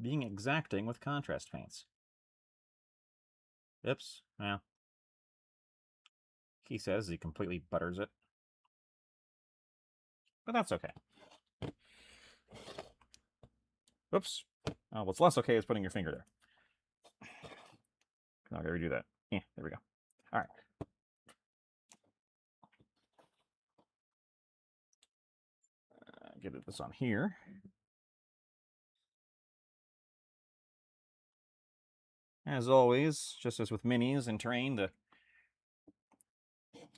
Being exacting with contrast paints. Oops. Well, he says he completely butters it. But that's okay. Oops. Oh, what's less okay is putting your finger there. I'll redo that. Yeah, there we go. All right. Get this on here. As always, just as with minis and terrain,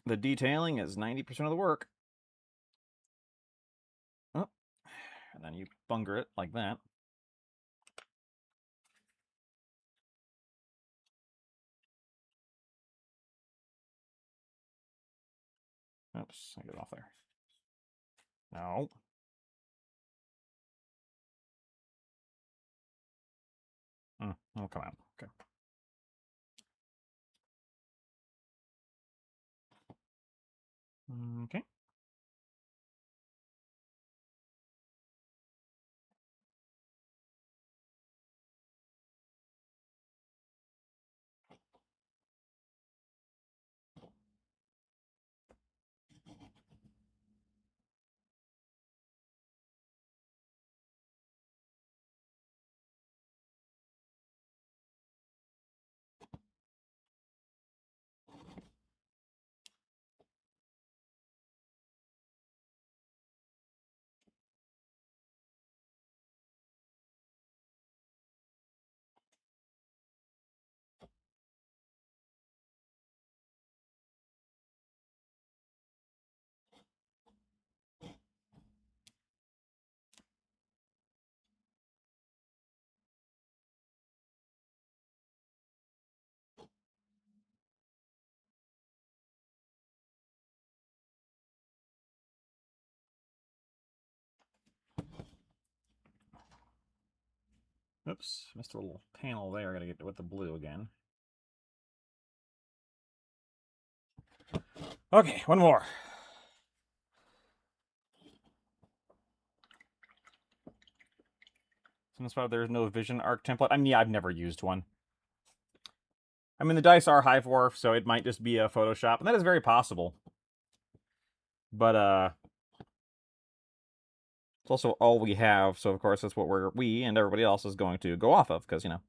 the detailing is 90% of the work. Oh, and then you bunger it like that. Oops, I get it off there. No. It'll come out. Okay. Okay. Oops, missed a little panel there. I gotta get with the blue again. Okay, one more. Since there's no vision arc template. I mean, yeah, I've never used one. I mean, the dice are high dwarf, so it might just be a Photoshop, and that is very possible. But it's also all we have, so of course that's what we and everybody else is going to go off of, because, you know.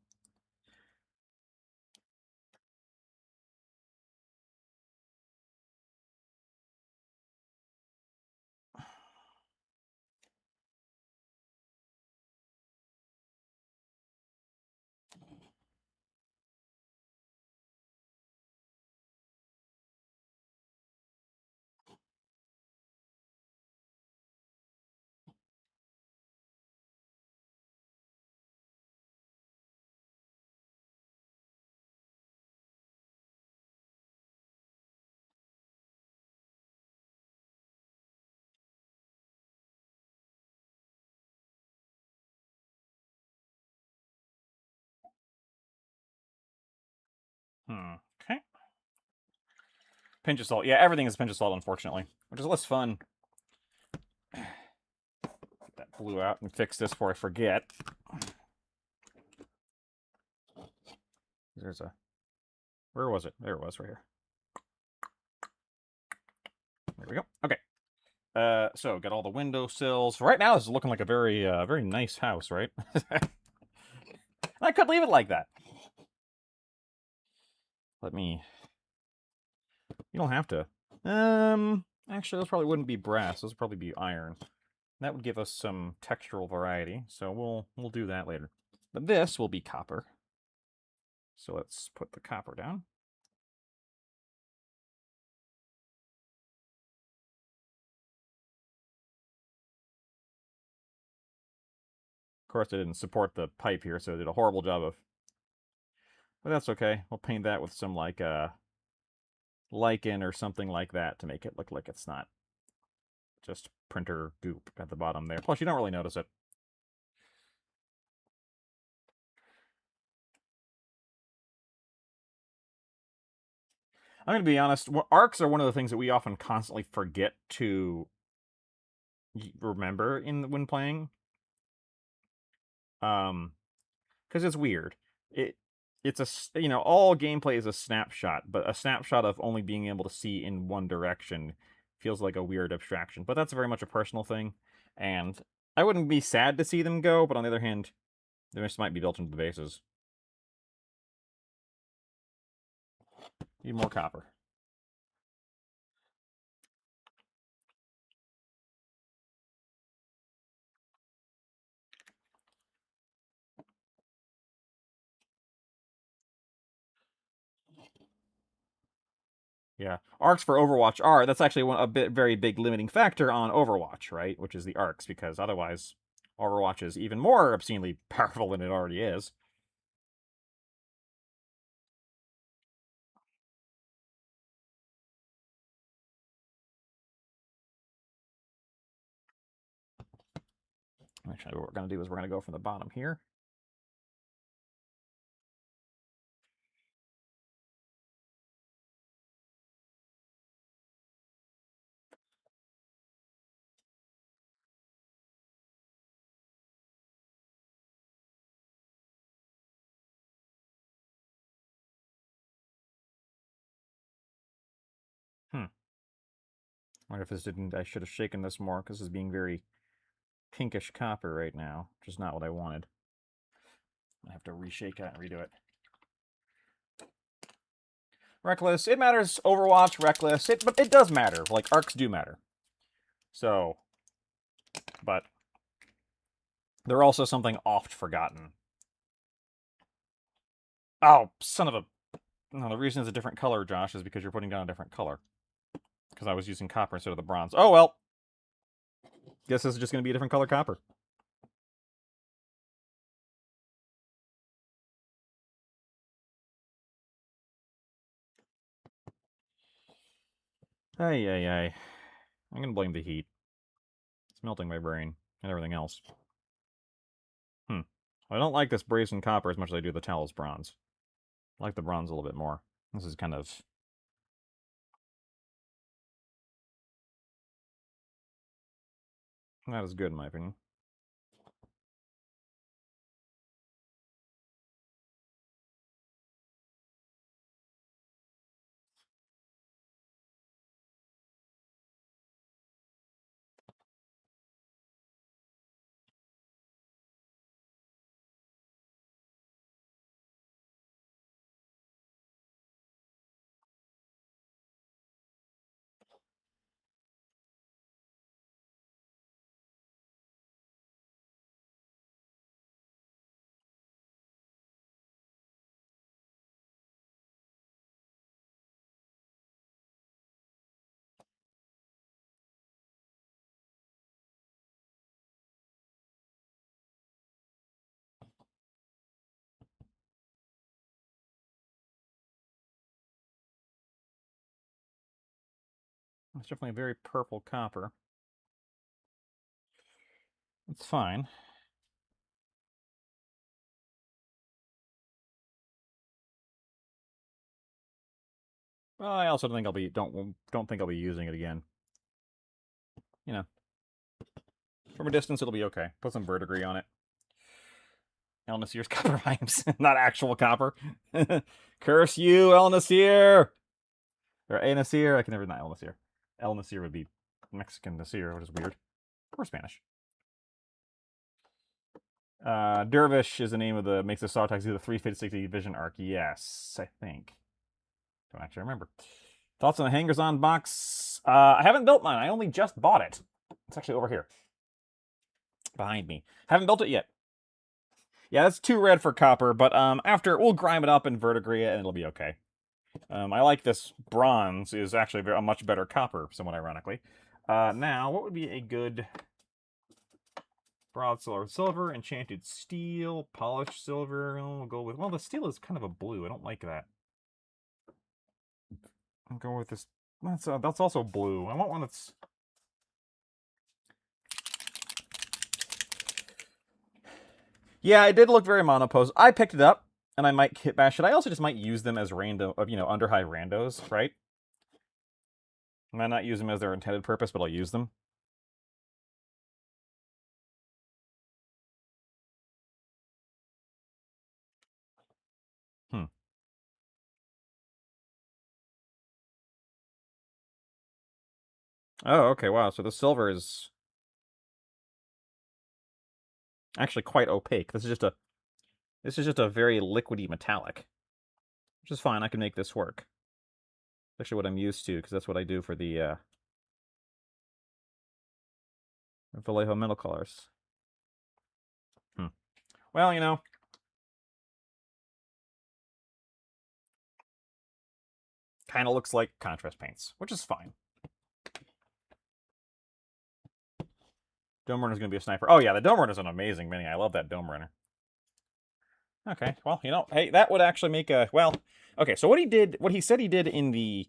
Okay. Pinch of salt. Yeah, everything is pinch of salt, unfortunately, which is less fun. Get that blue out and fix this before I forget. There's a... Where was it? There it was, right here. There we go. Okay. So got all the window sills. Right now, this is looking like a very, very nice house, right? I could leave it like that. Let me... You don't have to. Actually, those probably wouldn't be brass. Those would probably be iron. That would give us some textural variety, so we'll do that later. But this will be copper. So let's put the copper down. Of course, I didn't support the pipe here, so I did a horrible job of... But that's okay. We'll paint that with some, like, lichen or something like that to make it look like it's not just printer goop at the bottom there. Plus, you don't really notice it. I'm going to be honest, arcs are one of the things that we often constantly forget to remember when playing. Because it's weird. it's all gameplay is a snapshot, but a snapshot of only being able to see in one direction feels like a weird abstraction. But that's very much a personal thing, and I wouldn't be sad to see them go, but on the other hand, this might be built into the bases. Need more copper. Yeah, arcs for Overwatch are that's actually very big limiting factor on Overwatch, right? Which is the arcs, because otherwise Overwatch is even more obscenely powerful than it already is. Actually, what we're going to do is we're going to go from the bottom here. I wonder if this didn't... I should have shaken this more, because this is being very pinkish copper right now, which is not what I wanted. I have to reshake that and redo it. Reckless. It matters. Overwatch, Reckless. But it does matter. Like, arcs do matter. So, but they're also something oft forgotten. Oh, son of a... No, the reason it's a different color, Josh, is because you're putting down a different color. Because I was using copper instead of the bronze. Oh, well. Guess this is just going to be a different color copper. Ay, ay, ay. I'm going to blame the heat. It's melting my brain and everything else. I don't like this brazen copper as much as I do the Talos bronze. I like the bronze a little bit more. This is kind of... not as good, in my opinion. It's definitely a very purple copper. It's fine. Well, I also don't think I'll be using it again. You know, from a distance it'll be okay. Put some verdigris on it. El Nasir's copper rhymes, not actual copper. Curse you, El Nasir! Or A Nasir. I can never... not El Nasir. El Nasir would be Mexican Nasir, which is weird. Or Spanish. Dervish is the name of the... makes the saw taxi the 360 vision arc. Yes, I think. Don't actually remember. Thoughts on the hangers-on box? I haven't built mine. I only just bought it. It's actually over here. Behind me. Haven't built it yet. Yeah, that's too red for copper, but after... we'll grime it up in verdigris and it'll be okay. I like this bronze is actually a much better copper, somewhat ironically. Now, what would be a good... broadsword silver, enchanted steel, polished silver. We'll go with... well, the steel is kind of a blue. I don't like that. I'll go with this. That's also blue. I want one that's... yeah, it did look very monopose. I picked it up, and I might kit bash it. I also just might use them as random, under high randos, right? I might not use them as their intended purpose, but I'll use them. Oh, okay, wow. So the silver is actually quite opaque. This is just a very liquidy metallic, which is fine. I can make this work. Actually, what I'm used to, because that's what I do for the Vallejo metal colors. Well, kind of looks like contrast paints, which is fine. Dome Runner's going to be a sniper. Oh, yeah, the Dome Runner's an amazing mini. I love that Dome Runner. Okay, well, hey, that would actually make a... Well, okay, so what he said he did in the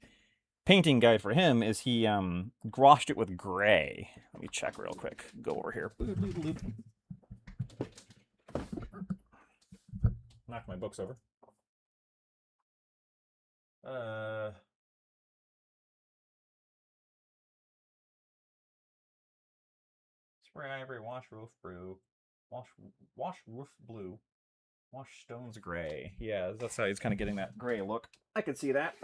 painting guide for him is he groshed it with gray. Let me check real quick. Go over here. Knock my books over. Spray ivory, wash roof blue, wash roof blue, wash stones gray. Yeah, that's how he's kind of getting that gray look. I can see that.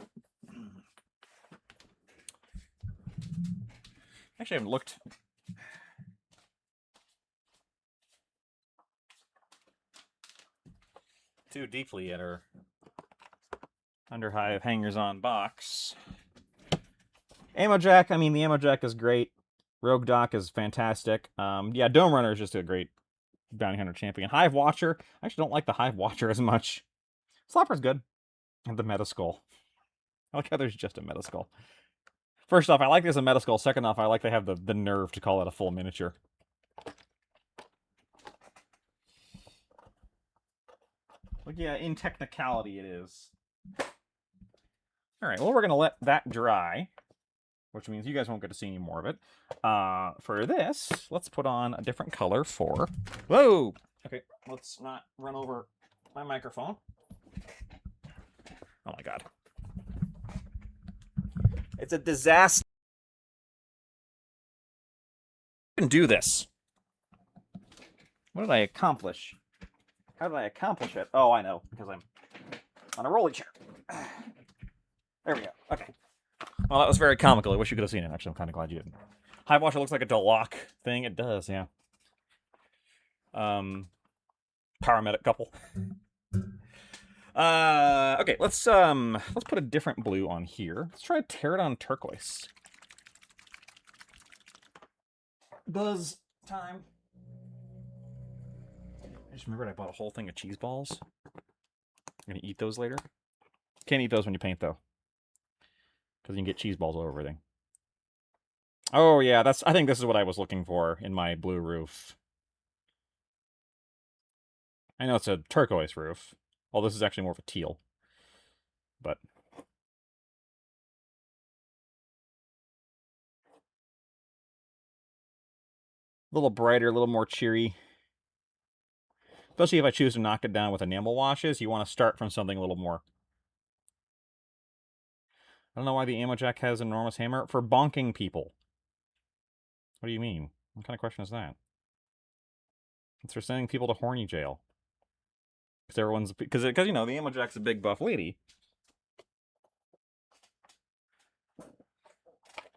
Actually, I haven't looked too deeply at her Underhive hangers-on box. Ammo Jack, I mean, the Ammo Jack is great. Rogue Doc is fantastic. Yeah, Dome Runner is just a great bounty hunter champion. Hive Watcher, I actually don't like the Hive Watcher as much. Slapper's good. And the Metaskull. I like how there's just a Metaskull. First off, I like this a Metaskull. Second off, I like they have the nerve to call it a full miniature. Like, yeah, in technicality it is. Alright, well, we're going to let that dry, which means you guys won't get to see any more of it. For this, let's put on a different color for... Whoa! Okay, let's not run over my microphone. Oh my god. It's a disaster. I can do this. What did I accomplish? How did I accomplish it? Oh, I know, because I'm on a rolly chair. There we go. Okay. Well, that was very comical. I wish you could have seen it. Actually, I'm kind of glad you didn't. Hive Watcher looks like a Deloc thing. It does, yeah. Paramedic couple. Okay, let's put a different blue on here. Let's try Pterodon turquoise. Buzz time. I just remembered I bought a whole thing of cheese balls. I'm gonna eat those later. Can't eat those when you paint though, because you can get cheese balls all over everything. Oh yeah, I think this is what I was looking for in my blue roof. I know it's a turquoise roof. Well, this is actually more of a teal. But a little brighter, a little more cheery. Especially if I choose to knock it down with enamel washes, you want to start from something a little more. I don't know why the Ammo Jack has an enormous hammer. For bonking people. What do you mean? What kind of question is that? It's for sending people to horny jail. Because the Ammo Jack's a big buff lady.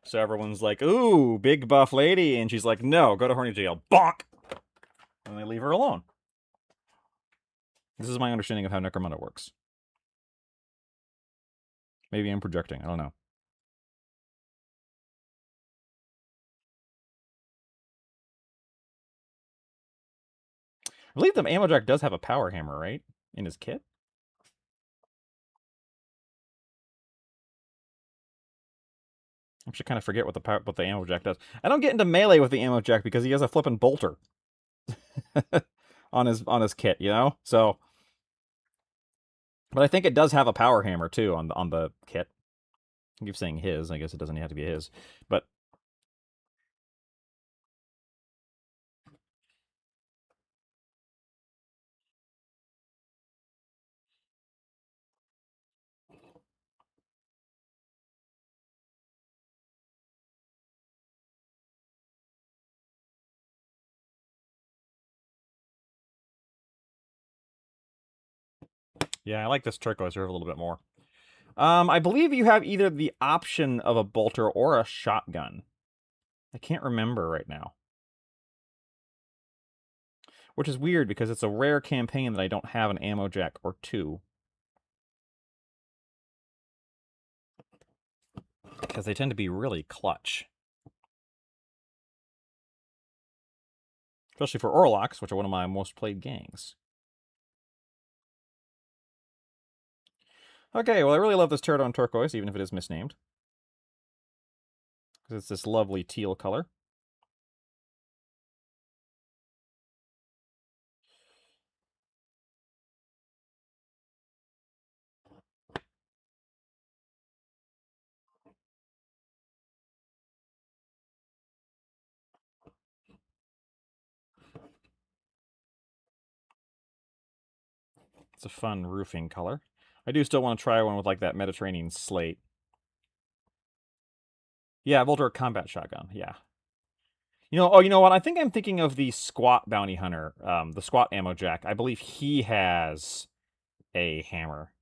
So everyone's like, ooh, big buff lady. And she's like, no, go to horny jail. Bonk! And they leave her alone. This is my understanding of how Necromunda works. Maybe I'm projecting. I don't know. I believe the Ammo Jack does have a power hammer, right? In his kit? I should kind of forget what the Ammo Jack does. I don't get into melee with the Ammo Jack because he has a flippin' bolter on his kit, you know? So, but I think it does have a power hammer too on the kit. I keep saying his. I guess it doesn't have to be his, but yeah, I like this turquoise roof a little bit more. I believe you have either the option of a bolter or a shotgun. I can't remember right now. Which is weird because it's a rare campaign that I don't have an ammo jack or two. Because they tend to be really clutch. Especially for Orlocks, which are one of my most played gangs. Okay, well I really love this Pterodon Turquoise, even if it is misnamed. Because it's this lovely teal color. It's a fun roofing color. I do still want to try one with like that Mediterranean slate. Yeah, Voltor Combat Shotgun, yeah. You know what? I think I'm thinking of the Squat Bounty Hunter, the Squat Ammo Jack. I believe he has a hammer.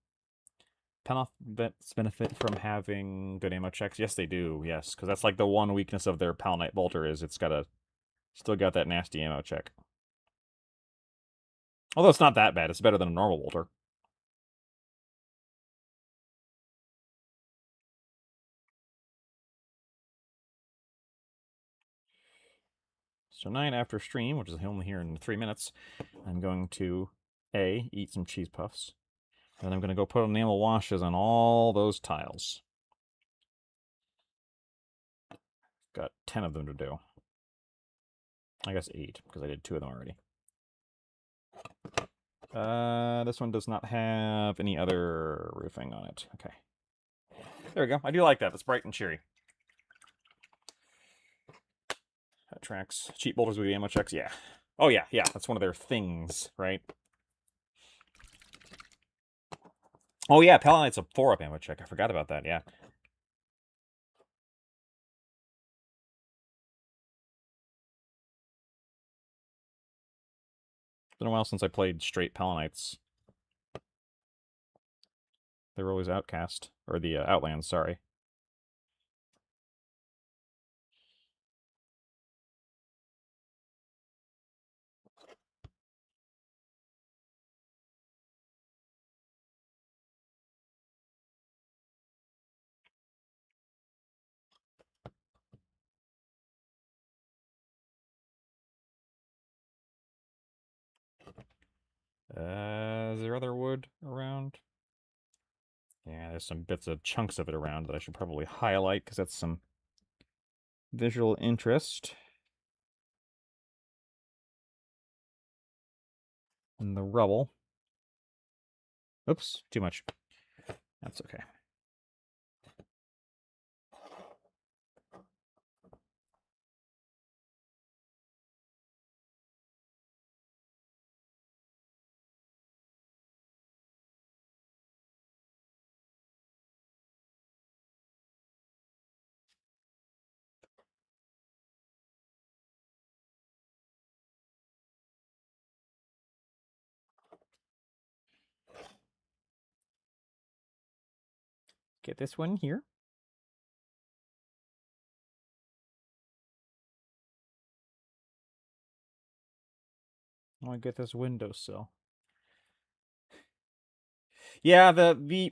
Vets benefit from having good ammo checks? Yes, they do, yes. Because that's like the one weakness of their Palanite Bolter is it's still got that nasty ammo check. Although it's not that bad. It's better than a normal Bolter. So 9 after stream, which is only here in 3 minutes, I'm going to, A, eat some cheese puffs. And I'm going to go put enamel washes on all those tiles. Got 10 of them to do. I guess 8, because I did 2 of them already. This one does not have any other roofing on it. Okay. There we go. I do like that. It's bright and cheery. That tracks. Cheap bolters with ammo checks, yeah. Oh, yeah, yeah. That's one of their things, right? Oh, yeah, Palanite's a 4-up ammo check. I forgot about that, yeah. It's been a while since I played straight Palanites. They were always Outcast. Or the Outlands, sorry. Is there other wood around? Yeah, there's some bits of chunks of it around that I should probably highlight because that's some visual interest. In the rubble. Oops, too much. That's okay. Get this one here. I want to get this windowsill. Yeah, the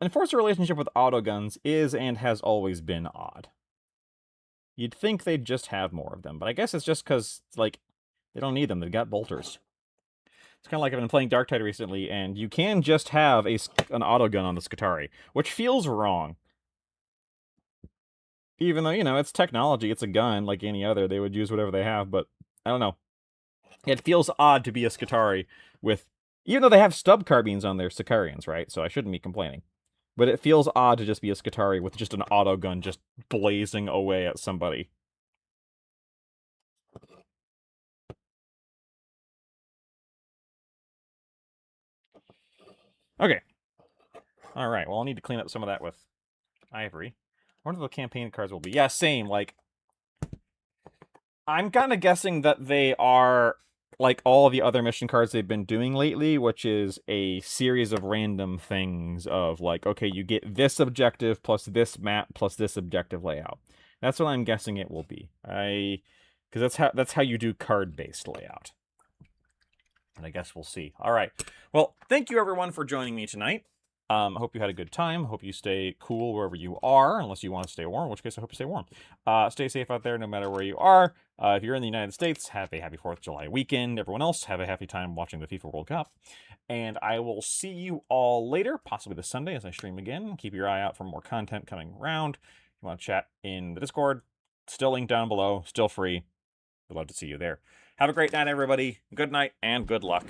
Enforcer relationship with autoguns is and has always been odd. You'd think they'd just have more of them, but I guess it's just because, like, they don't need them. They've got bolters. It's kind of like I've been playing Darktide recently, and you can just have an autogun on the Skitarii, which feels wrong. Even though, it's technology, it's a gun like any other. They would use whatever they have, but I don't know. It feels odd to be a Skitarii with... Even though they have stub carbines on their Sicarians, right? So I shouldn't be complaining. But it feels odd to just be a Skitarii with just an autogun just blazing away at somebody. Okay. Alright, well, I'll need to clean up some of that with ivory. I wonder what the campaign cards will be. Yeah, same, like... I'm kind of guessing that they are like all the other mission cards they've been doing lately, which is a series of random things of like, okay, you get this objective plus this map plus this objective layout. That's what I'm guessing it will be. Because that's how you do card-based layout. And I guess we'll see. All right. Well, thank you everyone for joining me tonight. I hope you had a good time. Hope you stay cool wherever you are, unless you want to stay warm, in which case I hope you stay warm. Stay safe out there no matter where you are. If you're in the United States, have a happy 4th of July weekend. Everyone else, have a happy time watching the FIFA World Cup. And I will see you all later, possibly this Sunday as I stream again. Keep your eye out for more content coming around. If you want to chat in the Discord, still linked down below, still free. I'd love to see you there. Have a great night, everybody. Good night and good luck.